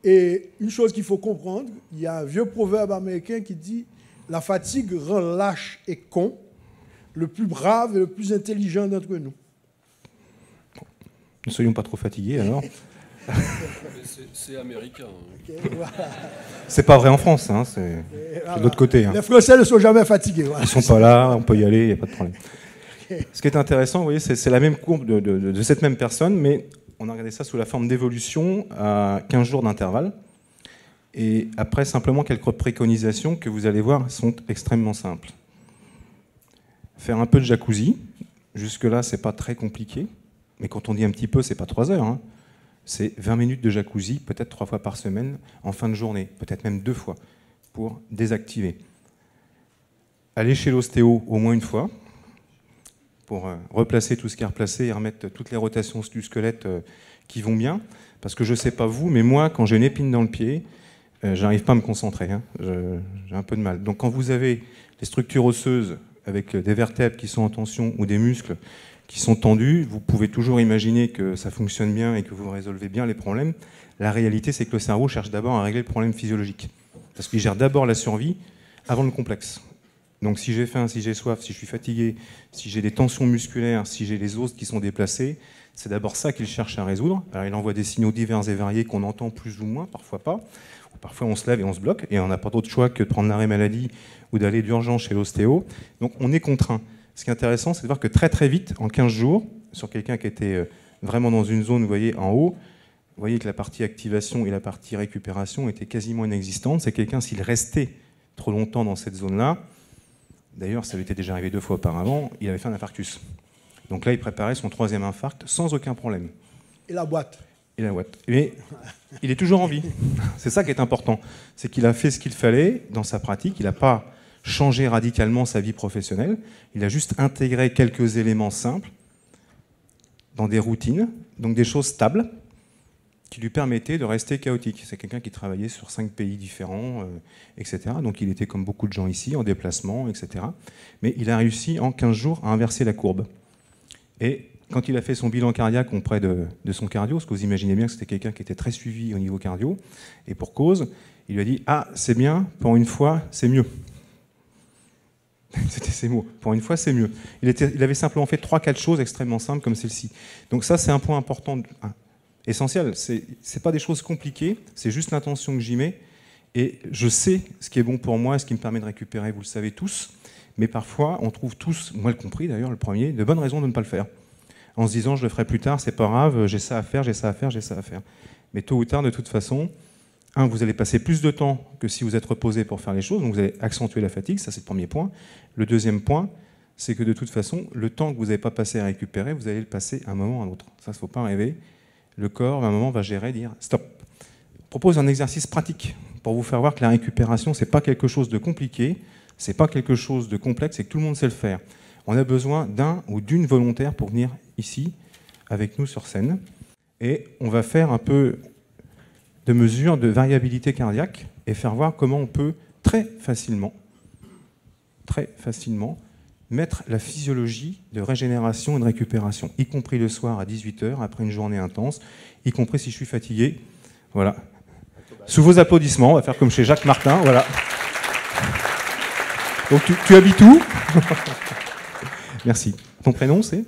et une chose qu'il faut comprendre, il y a un vieux proverbe américain qui dit « La fatigue rend lâche et con, le plus brave et le plus intelligent d'entre nous. » Ne soyons pas trop fatigués alors. C'est américain. Okay, voilà. C'est pas vrai en France, hein, c'est de l'autre côté. Hein. Les Français ne sont jamais fatigués. Voilà. Ils sont pas là, on peut y aller, il n'y a pas de problème. Ce qui est intéressant, vous voyez, c'est la même courbe de cette même personne, mais on a regardé ça sous la forme d'évolution à 15 jours d'intervalle. Et après, simplement quelques préconisations que vous allez voir sont extrêmement simples. Faire un peu de jacuzzi. Jusque-là, c'est pas très compliqué. Mais quand on dit un petit peu, c'est pas 3 heures. Hein. C'est 20 minutes de jacuzzi, peut-être 3 fois par semaine, en fin de journée, peut-être même 2 fois, pour désactiver. Aller chez l'ostéo au moins une fois, pour replacer tout ce qui est replacé et remettre toutes les rotations du squelette qui vont bien. Parce que je ne sais pas vous, mais moi, quand j'ai une épine dans le pied, j'arrive pas à me concentrer. Hein. J'ai un peu de mal. Donc quand vous avez les structures osseuses avec des vertèbres qui sont en tension ou des muscles qui sont tendus, vous pouvez toujours imaginer que ça fonctionne bien et que vous résolvez bien les problèmes. La réalité, c'est que le cerveau cherche d'abord à régler le problème physiologique. Parce qu'il gère d'abord la survie avant le complexe. Donc si j'ai faim, si j'ai soif, si je suis fatigué, si j'ai des tensions musculaires, si j'ai les os qui sont déplacés, c'est d'abord ça qu'il cherche à résoudre. Alors il envoie des signaux divers et variés qu'on entend plus ou moins, parfois pas. Parfois on se lève et on se bloque, et on n'a pas d'autre choix que de prendre l'arrêt maladie ou d'aller d'urgence chez l'ostéo. Donc on est contraint. Ce qui est intéressant, c'est de voir que très très vite, en 15 jours, sur quelqu'un qui était vraiment dans une zone, vous voyez, en haut, vous voyez que la partie activation et la partie récupération étaient quasiment inexistantes. C'est quelqu'un, s'il restait trop longtemps dans cette zone-là, d'ailleurs ça lui était déjà arrivé 2 fois auparavant, il avait fait un infarctus. Donc là, il préparait son 3e infarct sans aucun problème. Et la boîte. Et la boîte. Mais il est toujours en vie. C'est ça qui est important. C'est qu'il a fait ce qu'il fallait dans sa pratique. Il n'a pas changé radicalement sa vie professionnelle. Il a juste intégré quelques éléments simples dans des routines, donc des choses stables, qui lui permettaient de rester chaotique. C'est quelqu'un qui travaillait sur 5 pays différents, etc. Donc il était comme beaucoup de gens ici, en déplacement, etc. Mais il a réussi en 15 jours à inverser la courbe. Et quand il a fait son bilan cardiaque auprès de son cardio, parce que vous imaginez bien que c'était quelqu'un qui était très suivi au niveau cardio, et pour cause, il lui a dit « Ah, c'est bien, pour une fois, c'est mieux ». C'était ses mots. Pour une fois, c'est mieux. Il avait simplement fait 3-4 choses extrêmement simples comme celle-ci. Donc ça, c'est un point important, essentiel. C'est pas des choses compliquées, c'est juste l'intention que j'y mets. Et je sais ce qui est bon pour moi et ce qui me permet de récupérer, vous le savez tous. Mais parfois, on trouve tous, moi le compris d'ailleurs, le premier, de bonnes raisons de ne pas le faire. En se disant, je le ferai plus tard, c'est pas grave, j'ai ça à faire, j'ai ça à faire, j'ai ça à faire. Mais tôt ou tard, de toute façon, vous allez passer plus de temps que si vous êtes reposé pour faire les choses, donc vous allez accentuer la fatigue, ça c'est le premier point. Le deuxième point, c'est que de toute façon, le temps que vous n'avez pas passé à récupérer, vous allez le passer à un moment ou à un autre. Ça, il ne faut pas rêver. Le corps, à un moment, va gérer, dire stop. Je propose un exercice pratique pour vous faire voir que la récupération, ce n'est pas quelque chose de compliqué, ce n'est pas quelque chose de complexe et que tout le monde sait le faire. On a besoin d'un ou d'une volontaire pour venir ici, avec nous sur scène. Et on va faire un peu de mesures de variabilité cardiaque et faire voir comment on peut très facilement, mettre la physiologie de régénération et de récupération, y compris le soir à 18h, après une journée intense, y compris si je suis fatigué. Voilà. Sous vos applaudissements, on va faire comme chez Jacques Martin. Voilà. Donc tu habites où? Merci. Ton prénom c'est?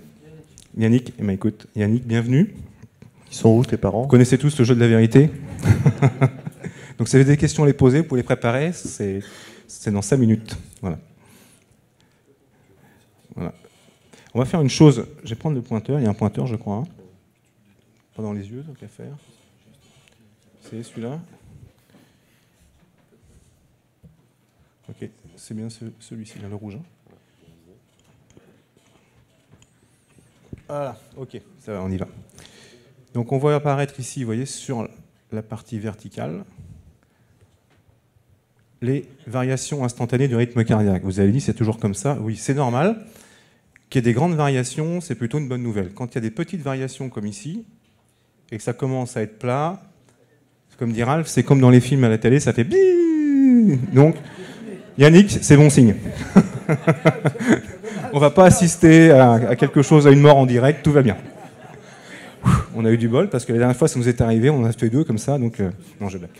Yannick. Eh bien, écoute, Yannick, bienvenue. Ils sont où tes parents? Vous connaissez tous le jeu de la vérité. Donc si vous avez des questions à les poser, vous pouvez les préparer, c'est dans 5 minutes. Voilà. Voilà. On va faire une chose, je vais prendre le pointeur, il y a un pointeur je crois. Hein. Pas dans les yeux, donc à faire. C'est celui-là. Ok, c'est bien celui-ci, là, le rouge. Hein. Voilà, ok, ça va, on y va. Donc on voit apparaître ici, vous voyez, sur la partie verticale, les variations instantanées du rythme cardiaque. Vous avez dit, c'est toujours comme ça. Oui, c'est normal. Qu'il y ait des grandes variations, c'est plutôt une bonne nouvelle. Quand il y a des petites variations comme ici, et que ça commence à être plat, comme dit Ralph, c'est comme dans les films à la télé, ça fait bing. Donc, Yannick, c'est bon signe. On ne va pas assister à quelque chose, à une mort en direct, tout va bien. On a eu du bol, parce que la dernière fois, ça nous est arrivé, on en a fait 2 comme ça, donc... non, je blague.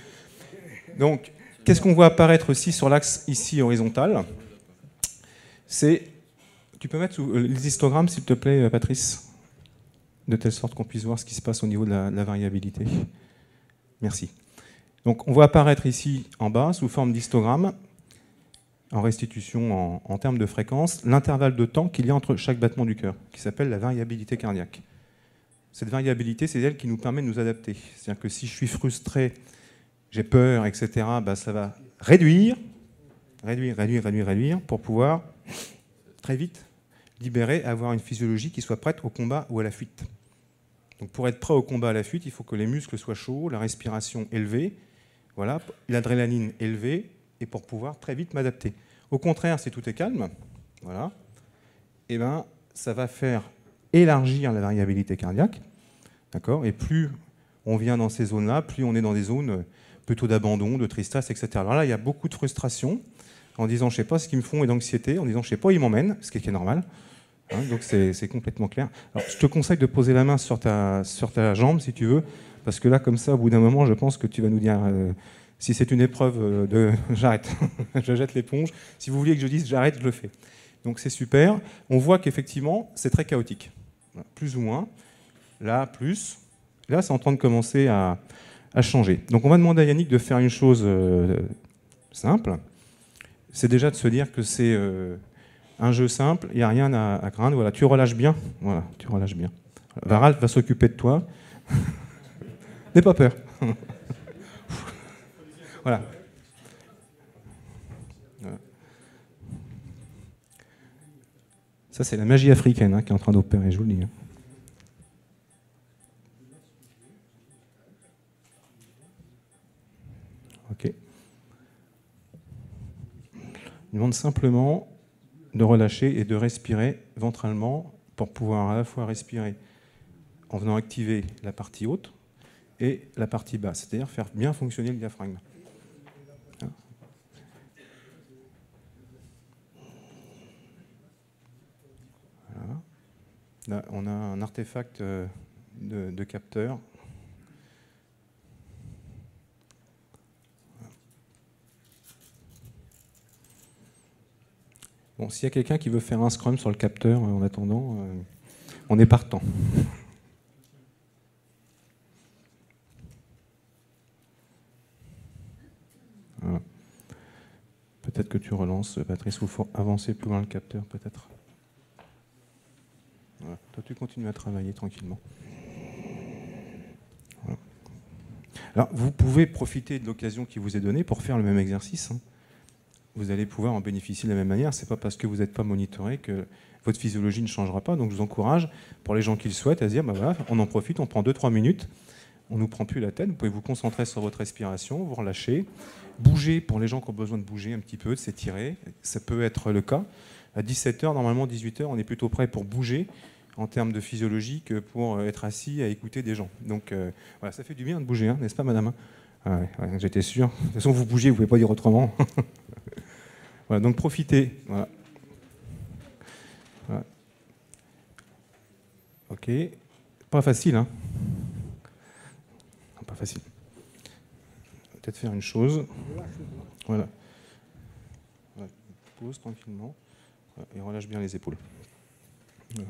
Donc, qu'est-ce qu'on voit apparaître aussi sur l'axe ici horizontal? C'est... Tu peux mettre les histogrammes, s'il te plaît, Patrice? De telle sorte qu'on puisse voir ce qui se passe au niveau de la variabilité. Merci. Donc, on voit apparaître ici, en bas, sous forme d'histogramme, en restitution en termes de fréquence, l'intervalle de temps qu'il y a entre chaque battement du cœur, qui s'appelle la variabilité cardiaque. Cette variabilité, c'est elle qui nous permet de nous adapter. C'est-à-dire que si je suis frustré, j'ai peur, etc., bah, ça va réduire, pour pouvoir très vite libérer, avoir une physiologie qui soit prête au combat ou à la fuite. Donc pour être prêt au combat, à la fuite, il faut que les muscles soient chauds, la respiration élevée, voilà, l'adrénaline élevée, et pour pouvoir très vite m'adapter. Au contraire, si tout est calme, voilà, et ben, ça va faire élargir la variabilité cardiaque, d'accord, et plus on vient dans ces zones-là, plus on est dans des zones plutôt d'abandon, de tristesse, etc. Alors là, il y a beaucoup de frustration, en disant je ne sais pas ce qu'ils me font, et d'anxiété, en disant je ne sais pas où ils m'emmènent, ce qui est normal. Hein, donc c'est complètement clair. Alors, je te conseille de poser la main sur ta jambe, si tu veux, parce que là, comme ça, au bout d'un moment, je pense que tu vas nous dire si c'est une épreuve de j'arrête, je jette l'éponge. Si vous vouliez que je dise j'arrête, je le fais. Donc c'est super. On voit qu'effectivement, c'est très chaotique. Voilà, plus ou moins. Là, plus. Là, c'est en train de commencer à changer. Donc on va demander à Yannick de faire une chose simple. C'est déjà de se dire que c'est un jeu simple, il n'y a rien à craindre. Voilà, tu relâches bien. Voilà, tu relâches bien. Ralph va s'occuper de toi. N'aie pas peur. Voilà. Voilà. Ça, c'est la magie africaine hein, qui est en train d'opérer, je vous le dis. Hein. Ok. Il demande simplement de relâcher et de respirer ventralement pour pouvoir à la fois respirer en venant activer la partie haute et la partie basse, c'est-à-dire faire bien fonctionner le diaphragme. Voilà. Là, on a un artefact de capteur. Bon, s'il y a quelqu'un qui veut faire un scrum sur le capteur en attendant, on est partant. Voilà. Peut-être que tu relances, Patrice, ou il faut avancer plus loin le capteur, peut-être. Voilà. Toi, tu continues à travailler tranquillement. Voilà. Alors, vous pouvez profiter de l'occasion qui vous est donnée pour faire le même exercice. Hein. Vous allez pouvoir en bénéficier de la même manière. Ce n'est pas parce que vous n'êtes pas monitoré que votre physiologie ne changera pas. Donc je vous encourage, pour les gens qui le souhaitent, à se dire, bah voilà, on en profite, on prend 2-3 minutes, on ne nous prend plus la tête, vous pouvez vous concentrer sur votre respiration, vous relâchez, bouger pour les gens qui ont besoin de bouger un petit peu, de s'étirer, ça peut être le cas. À 17h, normalement 18h, on est plutôt prêt pour bouger en termes de physiologie que pour être assis à écouter des gens. Donc voilà, ça fait du bien de bouger, hein, n'est-ce pas madame? Ah ouais, j'étais sûr. De toute façon, vous bougez, vous ne pouvez pas dire autrement. Voilà, donc profitez. Voilà. Voilà. Ok. Pas facile, hein? Pas facile. Peut-être faire une chose. Voilà. Voilà. pose tranquillement. Et relâche bien les épaules. Voilà.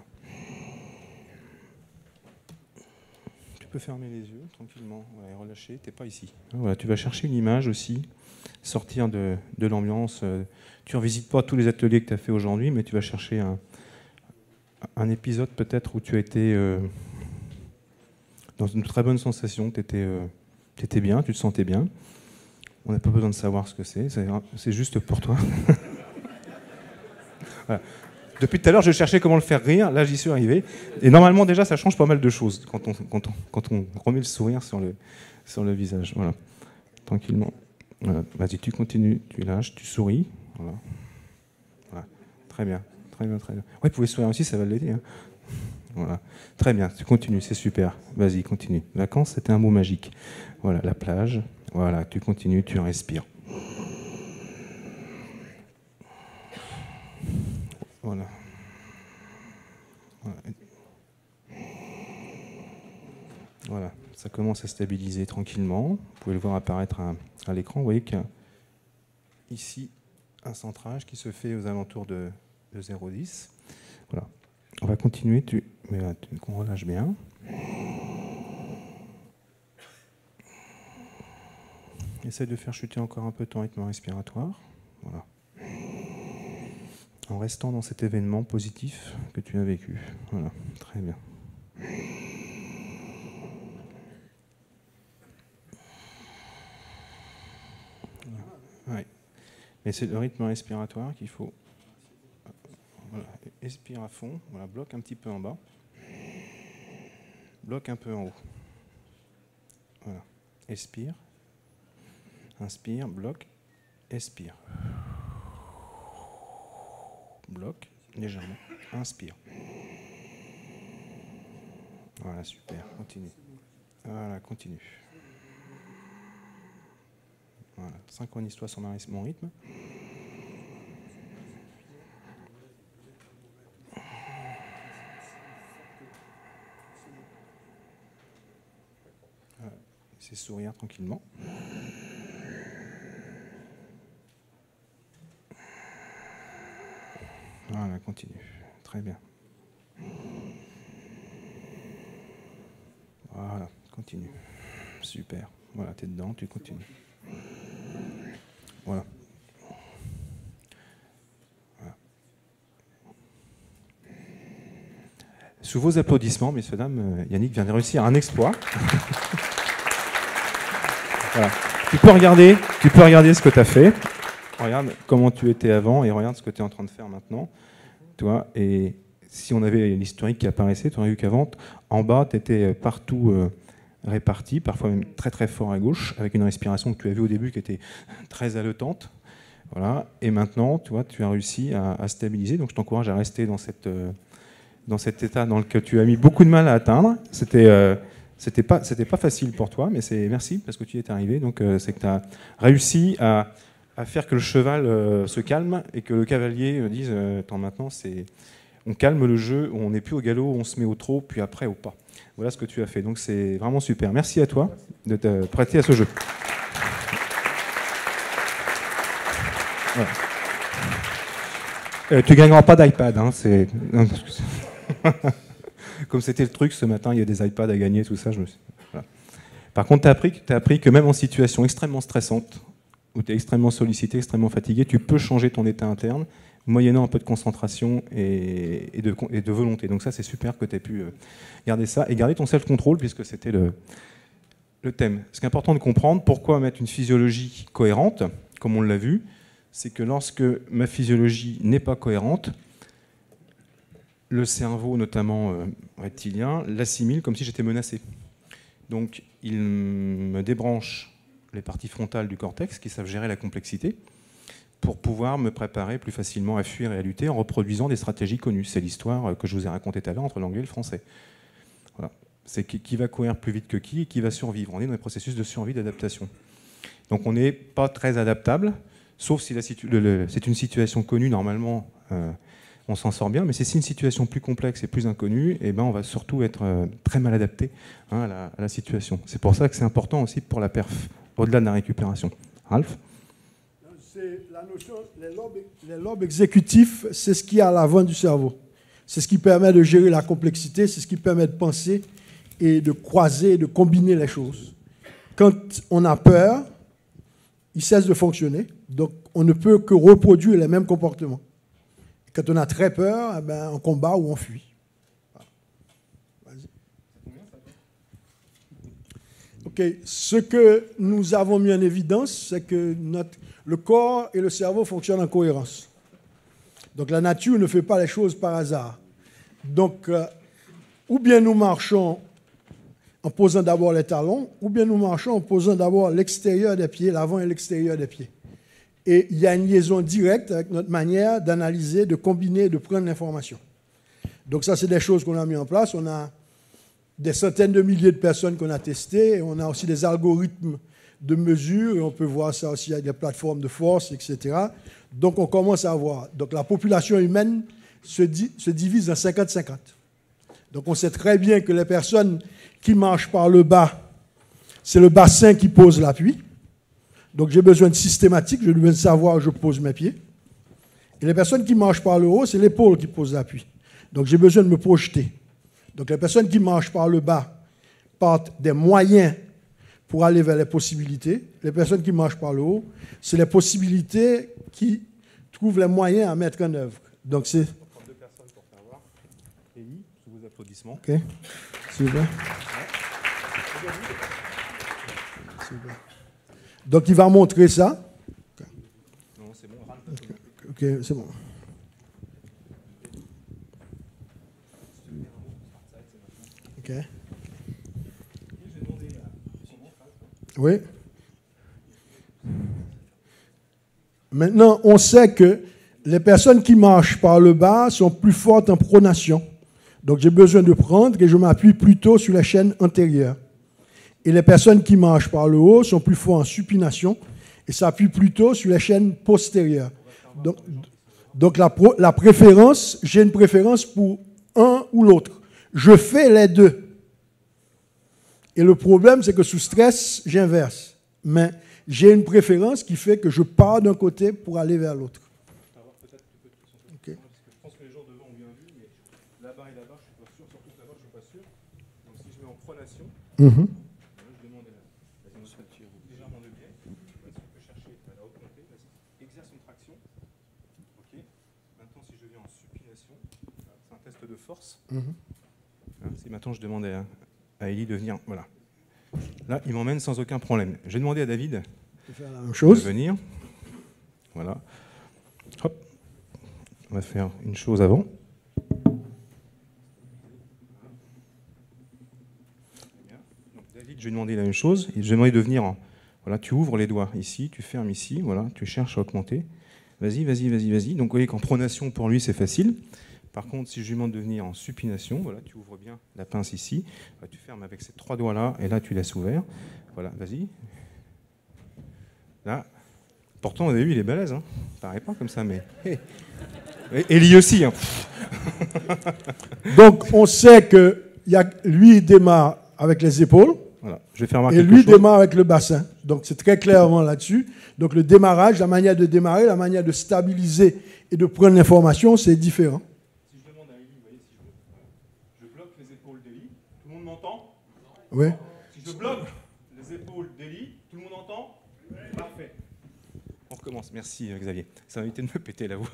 Tu peux fermer les yeux tranquillement, voilà, et relâcher, tu n'es pas ici. Voilà, tu vas chercher une image aussi, sortir de l'ambiance. Tu ne revisites pas tous les ateliers que tu as fait aujourd'hui, mais tu vas chercher un épisode peut-être où tu as été dans une très bonne sensation, tu étais bien, tu te sentais bien. On n'a pas besoin de savoir ce que c'est juste pour toi. Voilà. Depuis tout à l'heure, je cherchais comment le faire rire. Là, j'y suis arrivé. Et normalement, déjà, ça change pas mal de choses quand on remet le sourire sur le visage. Voilà. Tranquillement. Voilà. Vas-y, tu continues, tu lâches, tu souris. Voilà. Voilà. Très bien. Très bien, très bien. Ouais, vous pouvez sourire aussi, ça va l'aider. Hein. Voilà. Très bien, tu continues, c'est super. Vas-y, continue. Vacances, c'était un mot magique. Voilà, la plage. Voilà, tu continues, tu respires. Voilà. Voilà. Voilà, ça commence à stabiliser tranquillement. Vous pouvez le voir apparaître à l'écran. Vous voyez qu'il y a ici un centrage qui se fait aux alentours de 0,10. Voilà. On va continuer. On relâche bien. Essaye de faire chuter encore un peu ton rythme respiratoire. Voilà. En restant dans cet événement positif que tu as vécu. Voilà, très bien. Ouais. Mais c'est le rythme respiratoire qu'il faut. Voilà. Expire à fond, voilà, bloque un petit peu en bas. Bloque un peu en haut. Voilà. Expire. Inspire, bloque, expire. Bloque légèrement, inspire. Voilà, super, continue. Voilà, continue. Voilà, synchronise-toi sur mon rythme. Voilà, c'est sourire tranquillement. Voilà, continue. Très bien. Voilà, continue. Super. Voilà, t'es dedans, tu continues. Voilà. Voilà. Sous vos applaudissements, messieurs, dames, Yannick vient de réussir un exploit. Voilà. Tu peux regarder ce que tu as fait. Regarde comment tu étais avant et regarde ce que tu es en train de faire maintenant. Toi, et si on avait l'historique qui apparaissait, tu aurais vu qu'avant, en bas, tu étais partout réparti, parfois même très très fort à gauche, avec une respiration que tu as vue au début qui était très haletante. Voilà. Et maintenant, tu vois, tu as réussi à stabiliser. Donc je t'encourage à rester dans cet état dans lequel tu as mis beaucoup de mal à atteindre. C'était pas facile pour toi, mais merci parce que tu y es arrivé. Donc c'est que tu as réussi à faire que le cheval se calme et que le cavalier dise attends, maintenant on calme le jeu, on n'est plus au galop, on se met au trot, puis après au pas. Voilà ce que tu as fait. Donc c'est vraiment super. Merci à toi de te prêter à ce jeu. Voilà. Tu gagneras pas d'iPad. Hein, comme c'était le truc ce matin, il y a des iPads à gagner, tout ça. Voilà. Par contre, tu as appris que même en situation extrêmement stressante, où tu es extrêmement sollicité, extrêmement fatigué, tu peux changer ton état interne, moyennant un peu de concentration et de volonté. Donc ça, c'est super que tu aies pu garder ça, et garder ton self-control, puisque c'était le thème. Ce qui est important de comprendre, pourquoi mettre une physiologie cohérente, comme on l'a vu, c'est que lorsque ma physiologie n'est pas cohérente, le cerveau, notamment reptilien, l'assimile comme si j'étais menacé. Donc il me débranche les parties frontales du cortex qui savent gérer la complexité pour pouvoir me préparer plus facilement à fuir et à lutter en reproduisant des stratégies connues. C'est l'histoire que je vous ai racontée tout à l'heure entre l'anglais et le français. Voilà. C'est qui va courir plus vite que qui et qui va survivre. On est dans les processus de survie, d'adaptation. Donc on n'est pas très adaptable, sauf si c'est une situation connue, normalement on s'en sort bien, mais si c'est une situation plus complexe et plus inconnue, eh ben on va surtout être très mal adapté à la situation. C'est pour ça que c'est important aussi pour la perf, au-delà de la récupération. Ralph ? C'est la notion, les lobes exécutifs, c'est ce qui est à l'avant du cerveau. C'est ce qui permet de gérer la complexité, c'est ce qui permet de penser et de croiser, de combiner les choses. Quand on a peur, il cesse de fonctionner, donc on ne peut que reproduire les mêmes comportements. Quand on a très peur, eh ben, on combat ou on fuit. Ok, ce que nous avons mis en évidence, c'est que le corps et le cerveau fonctionnent en cohérence. Donc la nature ne fait pas les choses par hasard. Donc, ou bien nous marchons en posant d'abord les talons, ou bien nous marchons en posant d'abord l'extérieur des pieds, l'avant et l'extérieur des pieds. Et il y a une liaison directe avec notre manière d'analyser, de combiner, de prendre l'information. Donc ça, c'est des choses qu'on a mis en place. On a des centaines de milliers de personnes qu'on a testées. Et on a aussi des algorithmes de mesure. Et on peut voir ça aussi avec des plateformes de force, etc. Donc on commence à voir. Donc la population humaine se divise en 50-50. Donc on sait très bien que les personnes qui marchent par le bas, c'est le bassin qui pose l'appui. Donc j'ai besoin de systématique, j'ai besoin de savoir où je pose mes pieds. Et les personnes qui marchent par le haut, c'est l'épaule qui pose l'appui. Donc j'ai besoin de me projeter. Donc les personnes qui marchent par le bas partent des moyens pour aller vers les possibilités. Les personnes qui marchent par le haut, c'est les possibilités qui trouvent les moyens à mettre en œuvre. Donc c'est... Deux personnes pour faire voir. Élie, sous vos applaudissements. Ok, super. Super. Donc il va montrer ça. Non, c'est bon. Ok, c'est bon. Ok. Oui. Maintenant, on sait que les personnes qui marchent par le bas sont plus fortes en pronation. Donc j'ai besoin de prendre et je m'appuie plutôt sur la chaîne antérieure. Et les personnes qui marchent par le haut sont plus fortes en supination et s'appuient plutôt sur la chaîne postérieure. Donc la préférence, j'ai une préférence pour un ou l'autre. Je fais les deux. Et le problème, c'est que sous stress, j'inverse. Mais j'ai une préférence qui fait que je pars d'un côté pour aller vers l'autre. Okay. Je pense que les gens devant ont bien vu, mais là-bas et là-bas, je ne suis pas sûr. Surtout que là-bas, je ne suis pas sûr. Donc si je mets en pronation, je demande légèrement de biais. Tu peux chercher à la haute montée. Exerce une traction. Ok. Maintenant, si je viens en supination, c'est un test de force. Si maintenant je demande à Élie de venir, voilà. Là, il m'emmène sans aucun problème. J'ai demandé à David de venir. Voilà. Hop. On va faire une chose avant. Donc, David, je lui ai demandé la même chose. Je lui ai demandé de venir. Voilà, tu ouvres les doigts ici, tu fermes ici. Voilà, tu cherches à augmenter. Vas-y, vas-y, vas-y, vas-y. Donc, vous voyez qu'en pronation, pour lui, c'est facile. Par contre, si je lui demande de venir en supination, voilà, tu ouvres bien la pince ici, tu fermes avec ces trois doigts-là, et là, tu laisses ouvert. Voilà, vas-y. Là, pourtant, au début, il est balèze, hein. Ça paraît pas comme ça, mais... Et Élie aussi, hein. Donc, on sait que lui, il démarre avec les épaules, voilà. Je vais faire remarquer et lui démarre avec le bassin. Donc, c'est très clairement là-dessus. Donc, le démarrage, la manière de démarrer, la manière de stabiliser et de prendre l'information, c'est différent. Oui. Si je bloque les épaules d'Élie, tout le monde entend ? Parfait. On recommence. Merci Xavier. Ça m'a évité de me péter la voix.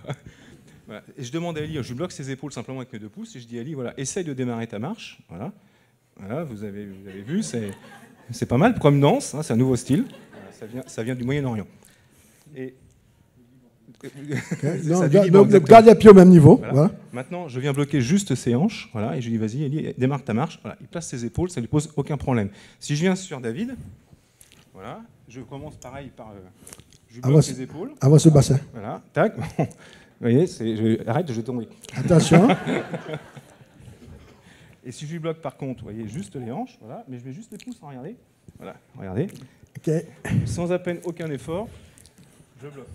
Voilà. Et je demande à Élie, je bloque ses épaules simplement avec mes 2 pouces et je dis à Élie, voilà, essaye de démarrer ta marche. Voilà. Voilà, vous avez vu, c'est pas mal. Prom danse, hein, c'est un nouveau style. Voilà, ça vient du Moyen-Orient. Et donc, garde les pieds au même niveau. Voilà. Voilà. Maintenant, je viens bloquer juste ses hanches, voilà, et je lui dis vas-y, Élie, démarre ta marche. Voilà. Il place ses épaules, ça ne lui pose aucun problème. Si je viens sur David, voilà, je commence pareil par. Je bloque ses épaules. Avant ce bassin. Voilà, tac. Vous voyez, arrête, je vais tomber. Attention. Et si je lui bloque par contre, vous voyez, juste les hanches, voilà, mais je mets juste les pouces, regardez. Voilà, regardez. Okay. Sans à peine aucun effort, je bloque.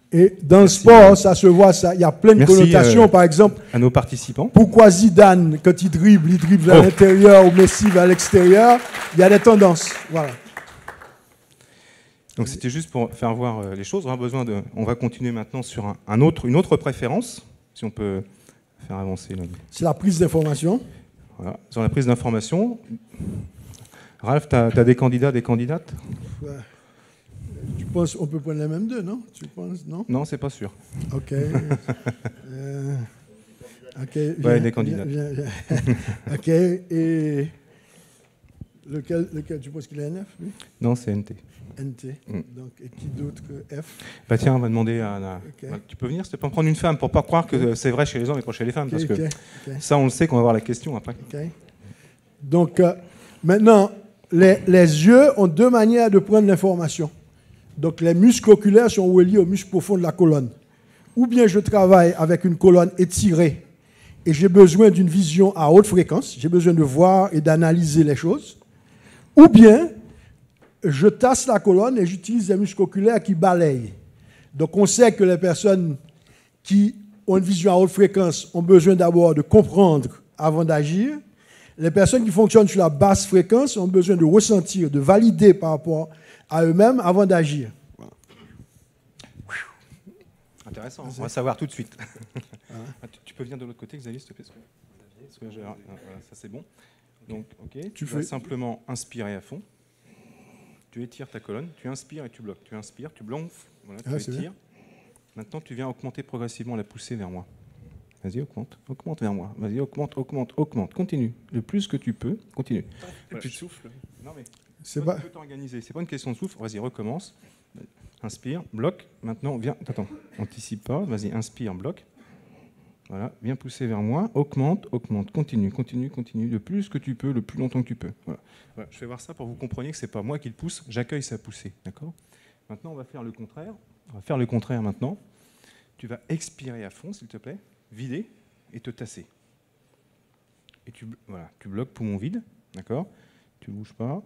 Et dans le sport, ça se voit, ça. Il y a plein de connotations. Par exemple, à nos participants. Pourquoi Zidane, quand il dribble vers l'intérieur ou Messi vers l'extérieur, il y a des tendances. Voilà. Donc c'était juste pour faire voir les choses. On va continuer maintenant sur une autre préférence, si on peut faire avancer. C'est la prise d'information. Voilà. Sur la prise d'information, Ralph, tu as des candidats, des candidates? Ouais. Tu penses qu'on peut prendre les mêmes deux, non? Tu penses, non? Non, c'est pas sûr. OK. OK. Ouais, des candidats. OK. Et lequel tu penses qu'il est NF, lui? Non, c'est NT. NT. Donc, et qui d'autre que F? Bah tiens, on va demander à... Okay. Tu peux venir, c'est pas prendre une femme, pour pas croire que c'est vrai chez les hommes et pas chez les femmes, parce que ça, on le sait qu'on va avoir la question après. Okay. Donc, maintenant, les yeux ont deux manières de prendre l'information. Donc, les muscles oculaires sont reliés aux muscles profonds de la colonne. Ou bien je travaille avec une colonne étirée et j'ai besoin d'une vision à haute fréquence, j'ai besoin de voir et d'analyser les choses. Ou bien, je tasse la colonne et j'utilise des muscles oculaires qui balayent. Donc, on sait que les personnes qui ont une vision à haute fréquence ont besoin d'abord de comprendre avant d'agir. Les personnes qui fonctionnent sur la basse fréquence ont besoin de ressentir, de valider par rapport à eux-mêmes avant d'agir. Voilà. Intéressant, on va savoir tout de suite. Tu peux venir de l'autre côté, Xavier, s'il te plaît. Voilà, ça c'est bon. Donc, ok, tu vas simplement inspirer à fond. Tu étires ta colonne, tu inspires et tu bloques. Tu inspires, tu blonfles, voilà, tu étires. Maintenant, tu viens augmenter progressivement la poussée vers moi. Vas-y, augmente vers moi. Vas-y, augmente. Continue. Le plus que tu peux, continue. Voilà. Tu te souffles. Non, mais tu peux t'organiser. C'est pas une question de souffle. Vas-y, recommence. Inspire, bloque. Maintenant, viens. Attends, anticipe pas. Vas-y, inspire, bloque. Voilà, viens pousser vers moi. Augmente. Continue. Le plus que tu peux, le plus longtemps que tu peux. Voilà. Voilà. Je fais voir ça pour que vous compreniez que c'est pas moi qui le pousse. J'accueille sa poussée. D'accord ? Maintenant, on va faire le contraire. Maintenant. Tu vas expirer à fond, s'il te plaît. Vider et te tasser. Et tu bloques poumon vide, d'accord? Tu ne bouges pas.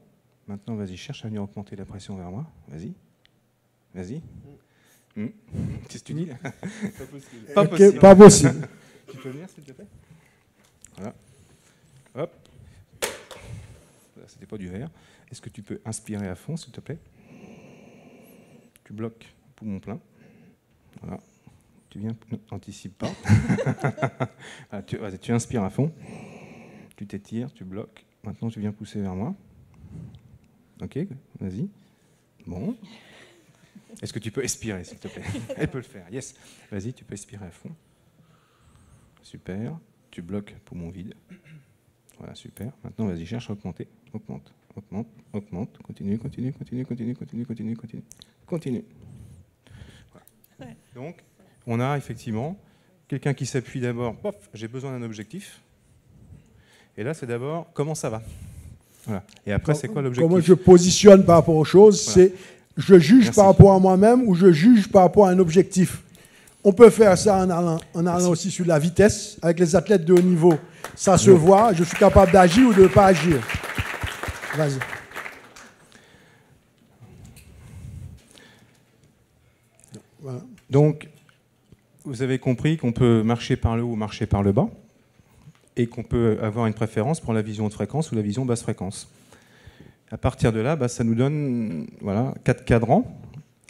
Maintenant, vas-y, cherche à venir augmenter la pression vers moi. Vas-y. Qu'est-ce que tu dis? Pas possible. Pas possible. Tu peux venir, s'il te plaît? Voilà. Hop. Voilà, c'était pas du verre. Est-ce que tu peux inspirer à fond, s'il te plaît? Tu bloques poumon plein. Voilà. Tu viens, n'anticipe pas. Tu inspires à fond. Tu t'étires, tu bloques. Maintenant, tu viens pousser vers moi. Ok, vas-y. Bon. Est-ce que tu peux expirer, s'il te plaît? Elle peut le faire. Yes. Vas-y, tu peux expirer à fond. Super. Tu bloques poumon vide. Voilà, super. Maintenant, vas-y, cherche à augmenter. Augmente. Continue. Voilà. Donc, on a effectivement quelqu'un qui s'appuie d'abord, j'ai besoin d'un objectif. Et là, c'est d'abord, comment ça va? Voilà. Et après, c'est quoi l'objectif? Comment je positionne par rapport aux choses, voilà. C'est je juge par rapport à moi-même ou je juge par rapport à un objectif. On peut faire ça en allant aussi sur la vitesse. Avec les athlètes de haut niveau, ça se voit. Je suis capable d'agir ou de ne pas agir. Vas-y. Voilà. Donc, vous avez compris qu'on peut marcher par le haut ou marcher par le bas et qu'on peut avoir une préférence pour la vision haute fréquence ou la vision basse fréquence. À partir de là, ça nous donne 4 cadrans,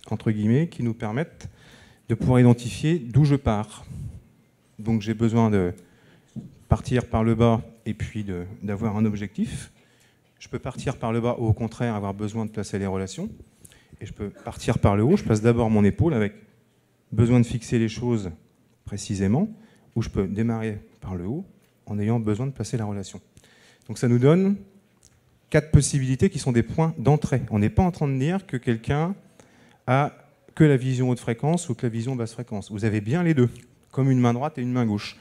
entre guillemets, qui nous permettent de pouvoir identifier d'où je pars. Donc j'ai besoin de partir par le bas et puis d'avoir un objectif. Je peux partir par le bas ou au contraire avoir besoin de placer les relations. Et je peux partir par le haut, je place d'abord mon épaule avec besoin de fixer les choses précisément, ou je peux démarrer par le haut en ayant besoin de placer la relation. Donc ça nous donne 4 possibilités qui sont des points d'entrée. On n'est pas en train de dire que quelqu'un a que la vision haute fréquence ou que la vision basse fréquence. Vous avez bien les deux, comme une main droite et une main gauche.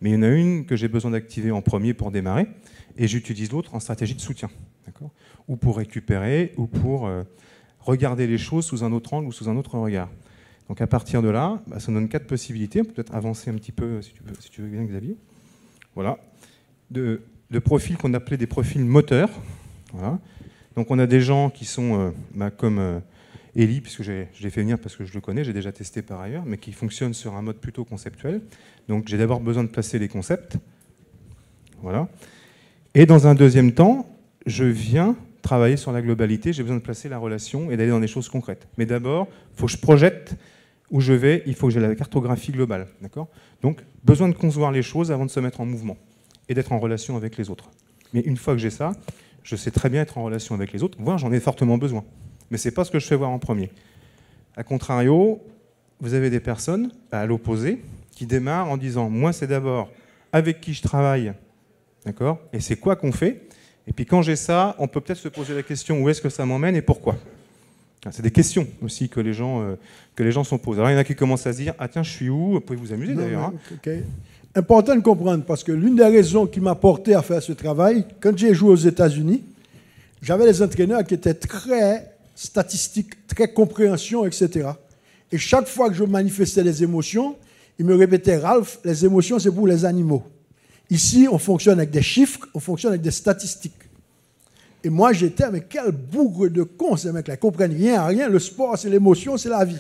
Mais il y en a une que j'ai besoin d'activer en premier pour démarrer, et j'utilise l'autre en stratégie de soutien, d'accord ? Ou pour récupérer, ou pour regarder les choses sous un autre angle ou sous un autre regard. Donc à partir de là, ça donne 4 possibilités. On peut peut-être avancer un petit peu, si tu veux bien, Xavier. Voilà. De profils qu'on appelait des profils moteurs. Voilà. Donc on a des gens qui sont comme Elie, puisque je l'ai fait venir parce que je le connais, j'ai déjà testé par ailleurs, mais qui fonctionnent sur un mode plutôt conceptuel. Donc j'ai d'abord besoin de placer les concepts. Voilà. Et dans un deuxième temps, je viens travailler sur la globalité, j'ai besoin de placer la relation et d'aller dans des choses concrètes. Mais d'abord, il faut que je projette où je vais, il faut que j'ai la cartographie globale. D'accord ? Donc, besoin de concevoir les choses avant de se mettre en mouvement et d'être en relation avec les autres. Mais une fois que j'ai ça, je sais très bien être en relation avec les autres, voire j'en ai fortement besoin. Mais ce n'est pas ce que je fais voir en premier. A contrario, vous avez des personnes, à l'opposé, qui démarrent en disant « moi, c'est d'abord avec qui je travaille, d'accord ? Et c'est quoi qu'on fait ? Et puis quand j'ai ça, on peut peut-être se poser la question où est-ce que ça m'emmène et pourquoi ?» C'est des questions aussi que les gens sont posées. Alors il y en a qui commencent à se dire « ah tiens, je suis où ?» Vous pouvez vous amuser d'ailleurs. Okay. Important de comprendre, parce que l'une des raisons qui m'a porté à faire ce travail, quand j'ai joué aux États-Unis, j'avais des entraîneurs qui étaient très statistiques, très compréhension, etc. Et chaque fois que je manifestais des émotions, ils me répétaient « Ralph, les émotions, c'est pour les animaux. Ici, on fonctionne avec des chiffres, on fonctionne avec des statistiques. » Et moi, j'étais, mais quel bougre de cons, ces mecs-là. Ils ne comprennent rien à rien. Le sport, c'est l'émotion, c'est la vie.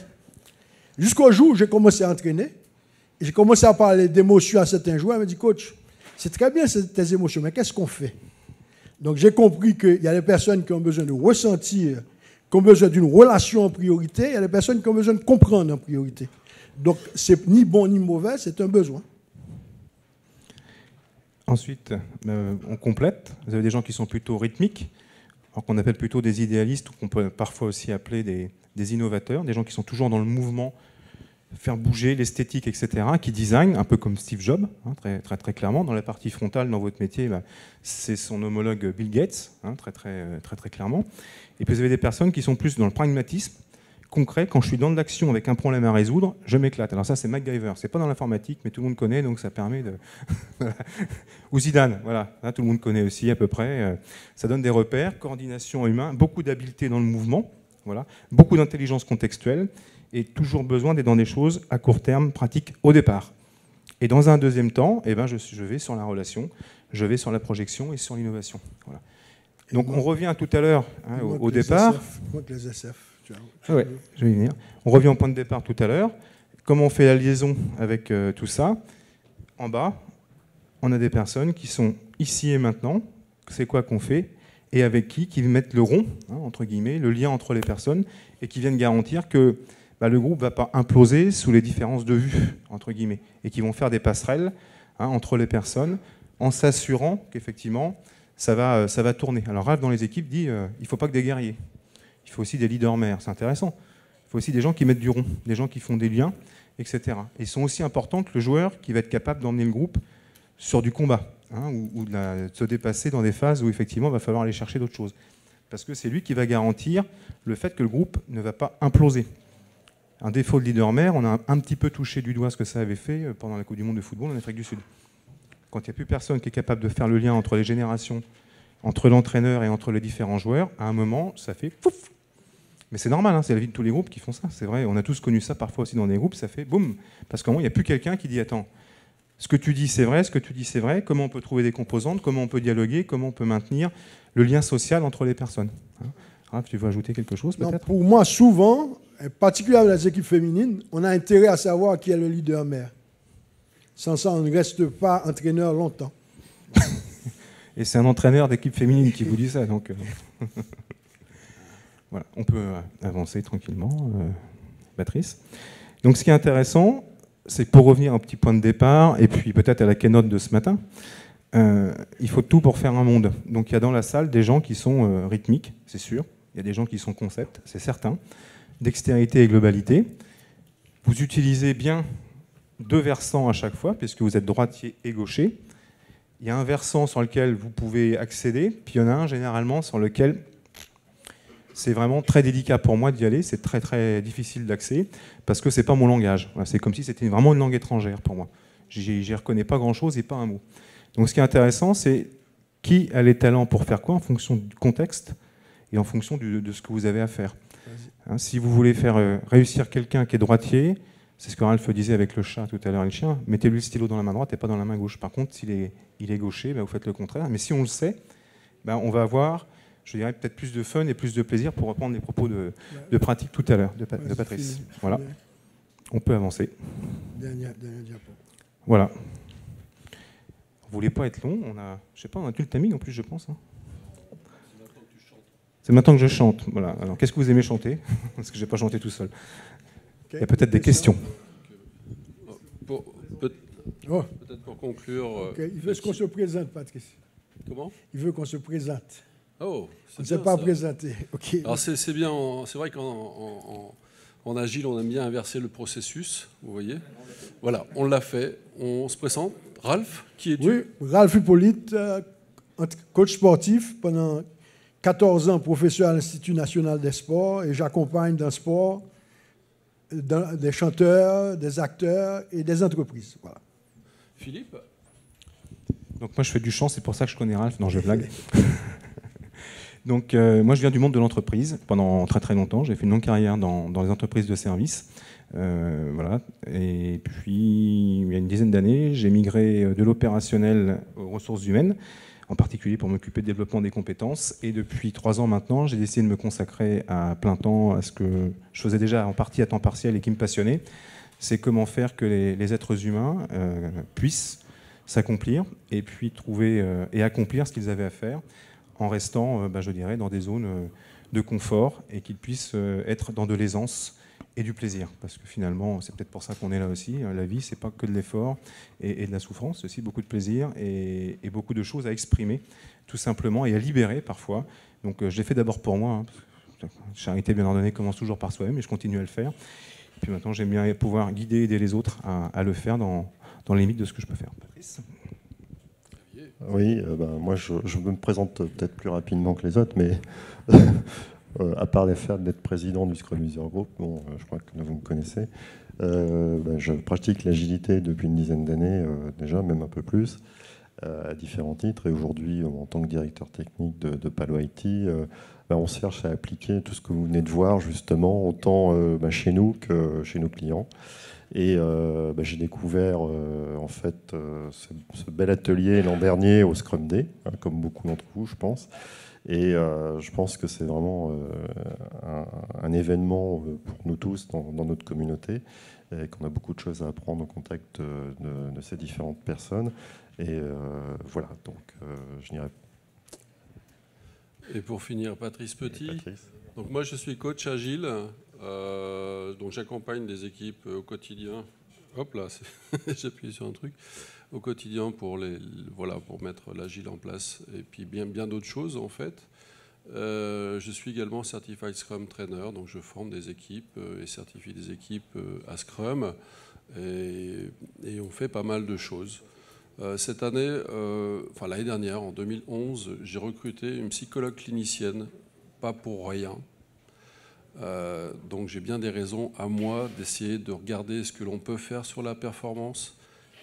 Jusqu'au jour où j'ai commencé à entraîner, et j'ai commencé à parler d'émotions à certains joueurs. Ils m'ont dit, coach, c'est très bien tes émotions, mais qu'est-ce qu'on fait? Donc, j'ai compris qu'il y a des personnes qui ont besoin de ressentir, qui ont besoin d'une relation en priorité. Il y a des personnes qui ont besoin de comprendre en priorité. Donc, c'est ni bon ni mauvais, c'est un besoin. Ensuite, on complète. Vous avez des gens qui sont plutôt rythmiques, alors qu'on appelle plutôt des idéalistes, ou qu'on peut parfois aussi appeler des innovateurs, des gens qui sont toujours dans le mouvement, faire bouger l'esthétique, etc., qui designent, un peu comme Steve Jobs, hein, très, très, très clairement. Dans la partie frontale, dans votre métier, c'est son homologue Bill Gates, hein, très, très, très, très clairement. Et puis vous avez des personnes qui sont plus dans le pragmatisme, concret. Quand je suis dans de l'action avec un problème à résoudre, je m'éclate. Alors ça, c'est MacGyver. C'est pas dans l'informatique, mais tout le monde connaît, donc ça permet de... Ou Zidane, voilà. Là, tout le monde connaît aussi à peu près. Ça donne des repères, coordination humaine, beaucoup d'habileté dans le mouvement, voilà, beaucoup d'intelligence contextuelle, et toujours besoin d'être dans des choses à court terme, pratiques au départ. Et dans un deuxième temps, eh ben, je vais sur la relation, je vais sur la projection et sur l'innovation. Voilà. Donc on revient tout à l'heure hein, au départ. Les SF. Ouais, je vais y venir. On revient au point de départ tout à l'heure. Comment on fait la liaison avec tout ça? En bas, on a des personnes qui sont ici et maintenant. C'est quoi qu'on fait? Et avec qui mettent le rond, hein, entre guillemets, le lien entre les personnes, et qui viennent garantir que le groupe ne va pas imploser sous les différences de vue, entre guillemets, et qui vont faire des passerelles hein, entre les personnes, en s'assurant qu'effectivement, ça va tourner. Alors Ralph, dans les équipes, dit il ne faut pas que des guerriers. Il faut aussi des leaders mères, c'est intéressant. Il faut aussi des gens qui mettent du rond, des gens qui font des liens, etc. Et ils sont aussi importants que le joueur qui va être capable d'emmener le groupe sur du combat, hein, ou de se dépasser dans des phases où effectivement il va falloir aller chercher d'autres choses. Parce que c'est lui qui va garantir le fait que le groupe ne va pas imploser. Un défaut de leader mère, on a un petit peu touché du doigt ce que ça avait fait pendant la Coupe du Monde de football en Afrique du Sud. Quand il n'y a plus personne qui est capable de faire le lien entre les générations, entre l'entraîneur et entre les différents joueurs, à un moment, ça fait pouf. Mais c'est normal, hein, c'est la vie de tous les groupes qui font ça. C'est vrai, on a tous connu ça parfois aussi dans des groupes, ça fait boum. Parce qu'à un moment, il n'y a plus quelqu'un qui dit attends, ce que tu dis c'est vrai, ce que tu dis c'est vrai, comment on peut trouver des composantes, comment on peut dialoguer, comment on peut maintenir le lien social entre les personnes. Hein. Raph, tu veux ajouter quelque chose peut-être? Pour moi, souvent, en particulier avec les équipes féminines, on a intérêt à savoir qui est le leader mère. Sans ça, on ne reste pas entraîneur longtemps. Et c'est un entraîneur d'équipe féminine qui vous dit ça, donc... Voilà, on peut avancer tranquillement, Patrice. Donc ce qui est intéressant, c'est que pour revenir au petit point de départ, et puis peut-être à la keynote de ce matin, il faut tout pour faire un monde. Donc il y a dans la salle des gens qui sont rythmiques, c'est sûr. Il y a des gens qui sont concepts, c'est certain. Dextérité et globalité. Vous utilisez bien deux versants à chaque fois, puisque vous êtes droitier et gaucher. Il y a un versant sur lequel vous pouvez accéder, puis il y en a un généralement sur lequel... C'est vraiment très délicat pour moi d'y aller, c'est très très difficile d'accès, parce que c'est pas mon langage. Voilà, c'est comme si c'était vraiment une langue étrangère pour moi. J'y reconnais pas grand-chose et pas un mot. Donc ce qui est intéressant, c'est qui a les talents pour faire quoi en fonction du contexte et en fonction de ce que vous avez à faire. Hein, si vous voulez faire réussir quelqu'un qui est droitier, c'est ce que Ralph disait avec le chat tout à l'heure et le chien, mettez-lui le stylo dans la main droite et pas dans la main gauche. Par contre, s'il est gaucher, vous faites le contraire. Mais si on le sait, on va avoir... je dirais peut-être plus de fun et plus de plaisir pour reprendre les propos de pratique tout à l'heure de Patrice. Voilà. On peut avancer. Dernière diapo. Voilà. On ne voulait pas être long. On a tout le timing en plus, je pense. Hein. C'est maintenant que je chante. Voilà. Alors, qu'est-ce que vous aimez chanter? Parce que je n'ai pas chanté tout seul. Il y a peut-être des questions. Peut-être pour conclure... Il veut qu'on se présente, Patrice. Comment? Il veut qu'on se présente. Oh, on ne s'est pas présenté. Okay. Alors c'est bien, c'est vrai qu'en Agile, on aime bien inverser le processus, vous voyez. Voilà, on l'a fait. On se présente. Ralph, qui es-tu? Oui, Ralph Hippolyte, coach sportif pendant 14 ans, professeur à l'Institut national des sports, et j'accompagne dans le sport des chanteurs, des acteurs et des entreprises. Voilà. Philippe? Donc moi je fais du chant, c'est pour ça que je connais Ralph. Non, je blague. Donc moi je viens du monde de l'entreprise pendant très très longtemps. J'ai fait une longue carrière dans les entreprises de services. Voilà. Et puis il y a une dizaine d'années, j'ai migré de l'opérationnel aux ressources humaines, en particulier pour m'occuper du développement des compétences. Et depuis 3 ans maintenant, j'ai décidé de me consacrer à plein temps à ce que je faisais déjà en partie à temps partiel et qui me passionnait. C'est comment faire que les êtres humains puissent s'accomplir et puis trouver et accomplir ce qu'ils avaient à faire en restant, je dirais, dans des zones de confort et qu'ils puissent être dans de l'aisance et du plaisir. Parce que finalement, c'est peut-être pour ça qu'on est là aussi. La vie, c'est pas que de l'effort et de la souffrance, c'est aussi beaucoup de plaisir et beaucoup de choses à exprimer, tout simplement, et à libérer parfois. Donc je l'ai fait d'abord pour moi. Charité bien ordonnée commence toujours par soi-même et je continue à le faire. Et puis maintenant, j'aime bien pouvoir guider, aider les autres à le faire dans les limites de ce que je peux faire. Patrice ? Oui, moi je me présente peut-être plus rapidement que les autres, mais à part les faire d'être président du Scrum User Group, bon, je crois que vous me connaissez, je pratique l'agilité depuis une dizaine d'années déjà, même un peu plus, à différents titres. Et aujourd'hui, en tant que directeur technique de Palo IT, on cherche à appliquer tout ce que vous venez de voir justement, autant chez nous que chez nos clients. Et j'ai découvert en fait ce bel atelier l'an dernier au Scrum Day, comme beaucoup d'entre vous, je pense. Et je pense que c'est vraiment un événement pour nous tous dans notre communauté, et qu'on a beaucoup de choses à apprendre au contact de ces différentes personnes. Et voilà, donc je dirais. Et pour finir, Patrice Petit. Donc moi, je suis coach agile. Donc j'accompagne des équipes au quotidien. Hop là, j'ai appuyé sur un truc. Au quotidien pour mettre l'agile en place et puis bien d'autres choses en fait. Je suis également Certified Scrum Trainer, donc je forme des équipes et certifie des équipes à Scrum et on fait pas mal de choses. Cette année, l'année dernière, en 2011, j'ai recruté une psychologue clinicienne, pas pour rien. Donc j'ai bien des raisons à moi d'essayer de regarder ce que l'on peut faire sur la performance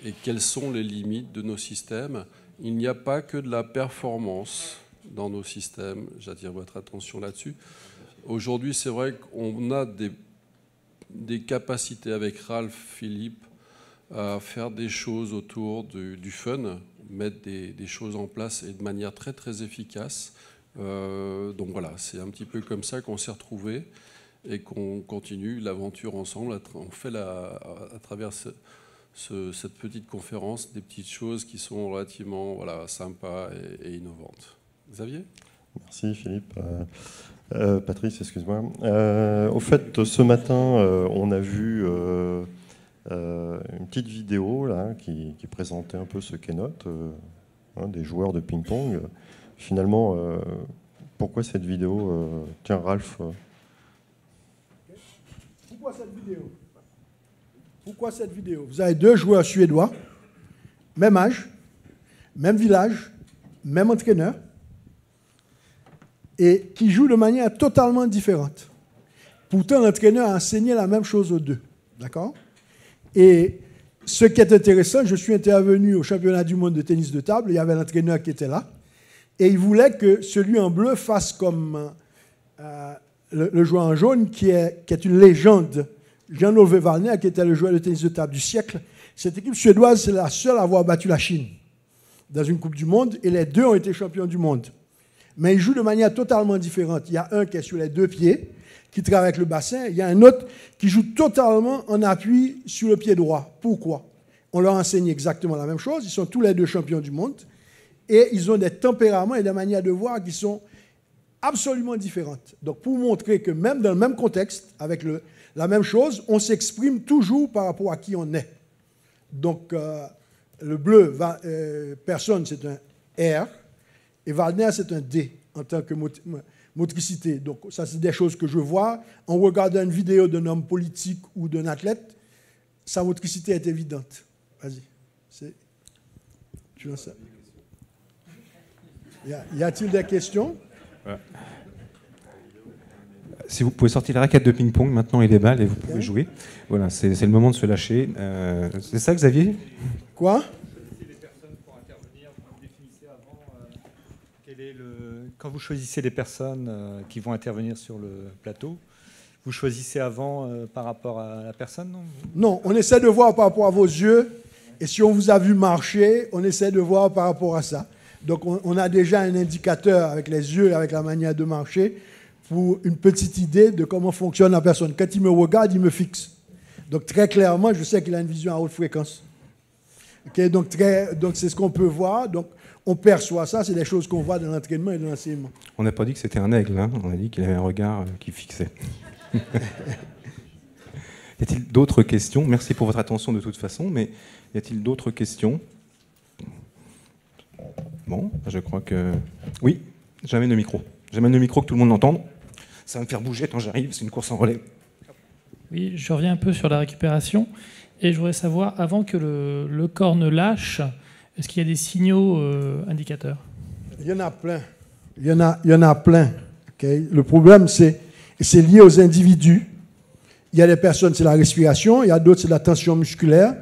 et quelles sont les limites de nos systèmes. Il n'y a pas que de la performance dans nos systèmes, j'attire votre attention là-dessus. Aujourd'hui, c'est vrai qu'on a des capacités avec Ralph, Philippe, à faire des choses autour du fun, mettre des choses en place et de manière très très efficace. Donc voilà, c'est un petit peu comme ça qu'on s'est retrouvés et qu'on continue l'aventure ensemble. On fait à travers cette petite conférence des petites choses qui sont relativement sympas et innovantes. Xavier ? Merci Philippe. Patrice, excuse-moi. Au fait, ce matin, on a vu une petite vidéo là, qui présentait un peu ce keynote des joueurs de ping-pong. Finalement, pourquoi cette vidéo Tiens, Ralph. Pourquoi cette vidéo? Vous avez 2 joueurs suédois, même âge, même village, même entraîneur, et qui jouent de manière totalement différente. Pourtant, l'entraîneur a enseigné la même chose aux 2. D'accord? Et ce qui est intéressant, je suis intervenu au championnat du monde de tennis de table, il y avait l'entraîneur qui était là, et il voulait que celui en bleu fasse comme le joueur en jaune, qui est une légende, Jan-Ove Wallner, qui était le joueur de tennis de table du siècle. Cette équipe suédoise, c'est la seule à avoir battu la Chine dans une Coupe du Monde, et les 2 ont été champions du monde. Mais ils jouent de manière totalement différente. Il y a un qui est sur les 2 pieds, qui travaille avec le bassin. Il y a un autre qui joue totalement en appui sur le pied droit. Pourquoi? On leur enseigne exactement la même chose. Ils sont tous les 2 champions du monde. Et ils ont des tempéraments et des manières de voir qui sont absolument différentes. Donc, pour montrer que même dans le même contexte, avec la même chose, on s'exprime toujours par rapport à qui on est. Donc, le bleu, personne, c'est un R, et Waldner, c'est un D, en tant que motricité. Donc, ça, c'est des choses que je vois. En regardant une vidéo d'un homme politique ou d'un athlète, sa motricité est évidente. Vas-y. Tu vois ça? Y a-t-il des questions? Si vous pouvez sortir la raquette de ping-pong maintenant et les balles et vous pouvez jouer. Voilà, c'est le moment de se lâcher. C'est ça, Xavier? Quoi? Quand vous choisissez les personnes qui vont intervenir sur le plateau, vous choisissez avant par rapport à la personne, non? Non, on essaie de voir par rapport à vos yeux. Et si on vous a vu marcher, on essaie de voir par rapport à ça. Donc, on a déjà un indicateur avec les yeux et avec la manière de marcher pour une petite idée de comment fonctionne la personne. Quand il me regarde, il me fixe. Donc, très clairement, je sais qu'il a une vision à haute fréquence. Okay, donc, c'est ce qu'on peut voir. Donc, on perçoit ça. C'est des choses qu'on voit dans l'entraînement et dans l'enseignement. On n'a pas dit que c'était un aigle. Hein. On a dit qu'il avait un regard qui fixait. Y a-t-il d'autres questions? Merci pour votre attention de toute façon, mais y a-t-il d'autres questions? Bon, je crois que... Oui, j'amène le micro. J'amène le micro que tout le monde entende. Ça va me faire bouger quand j'arrive, c'est une course en relais. Oui, je reviens un peu sur la récupération. Et je voudrais savoir, avant que le corps ne lâche, est-ce qu'il y a des signaux indicateurs? Il y en a plein. Il y en a plein. Okay? Le problème, c'est lié aux individus. Il y a des personnes, c'est la respiration. Il y a d'autres, c'est la tension musculaire.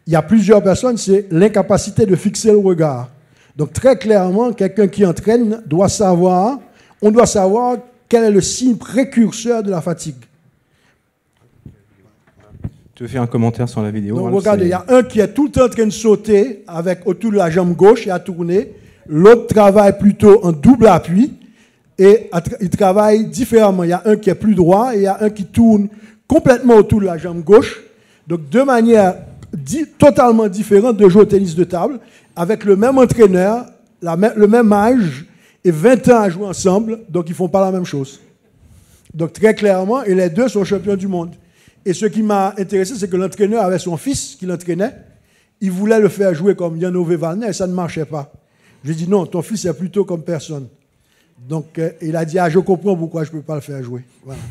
Il y a plusieurs personnes, c'est l'incapacité de fixer le regard. Donc, très clairement, quelqu'un qui entraîne doit savoir quel est le signe précurseur de la fatigue. Tu veux faire un commentaire sur la vidéo? Donc, regardez, il y a un qui est tout le temps en train de sauter autour de la jambe gauche et à tourner. L'autre travaille plutôt en double appui et il travaille différemment. Il y a un qui est plus droit et il y a un qui tourne complètement autour de la jambe gauche. Donc, de manière totalement différente de jouer au tennis de table, avec le même entraîneur, le même âge et 20 ans à jouer ensemble, donc ils ne font pas la même chose. Donc très clairement, et les deux sont champions du monde. Et ce qui m'a intéressé, c'est que l'entraîneur avait son fils qui l'entraînait, il voulait le faire jouer comme Jan-Ove Waldner et ça ne marchait pas. Je lui ai dit non, ton fils est plutôt comme personne. Donc il a dit, je comprends pourquoi je ne peux pas le faire jouer. Voilà.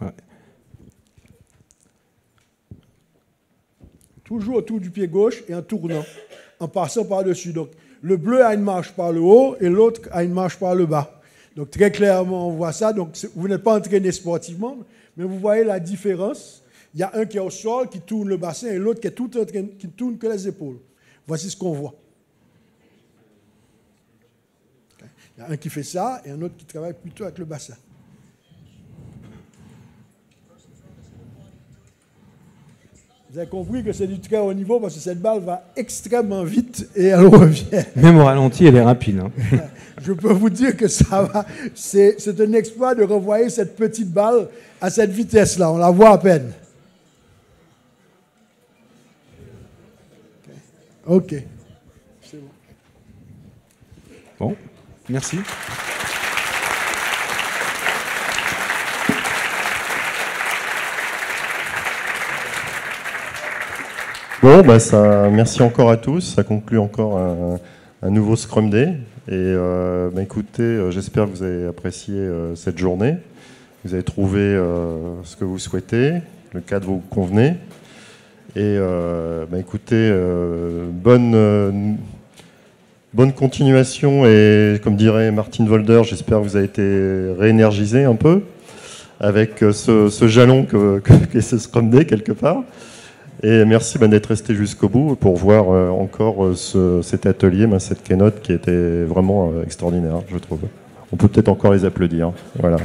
Ouais. Toujours autour du pied gauche et en tournant, en passant par-dessus. Donc, le bleu a une marche par le haut et l'autre a une marche par le bas. Donc, très clairement, on voit ça. Donc, vous n'êtes pas entraîné sportivement, mais vous voyez la différence. Il y a un qui est au sol, qui tourne le bassin, et l'autre qui est tout entraîné, qui ne tourne que les épaules. Voici ce qu'on voit. Il y a un qui fait ça et un autre qui travaille plutôt avec le bassin. Vous avez compris que c'est du très haut niveau parce que cette balle va extrêmement vite et elle revient. Même au ralenti, elle est rapide. Hein. Je peux vous dire que ça va. C'est un exploit de renvoyer cette petite balle à cette vitesse-là. On la voit à peine. OK. C'est bon. Bon, merci. Bon, merci encore à tous. Ça conclut encore un nouveau Scrum Day. Et écoutez, j'espère que vous avez apprécié cette journée. Vous avez trouvé ce que vous souhaitez, le cadre vous convenez. Et écoutez, bonne continuation. Et comme dirait Martin Volder, j'espère que vous avez été réénergisé un peu avec ce jalon qu'est ce Scrum Day quelque part. Et merci d'être resté jusqu'au bout pour voir encore cet atelier, cette keynote qui était vraiment extraordinaire, je trouve. On peut peut-être encore les applaudir. Voilà.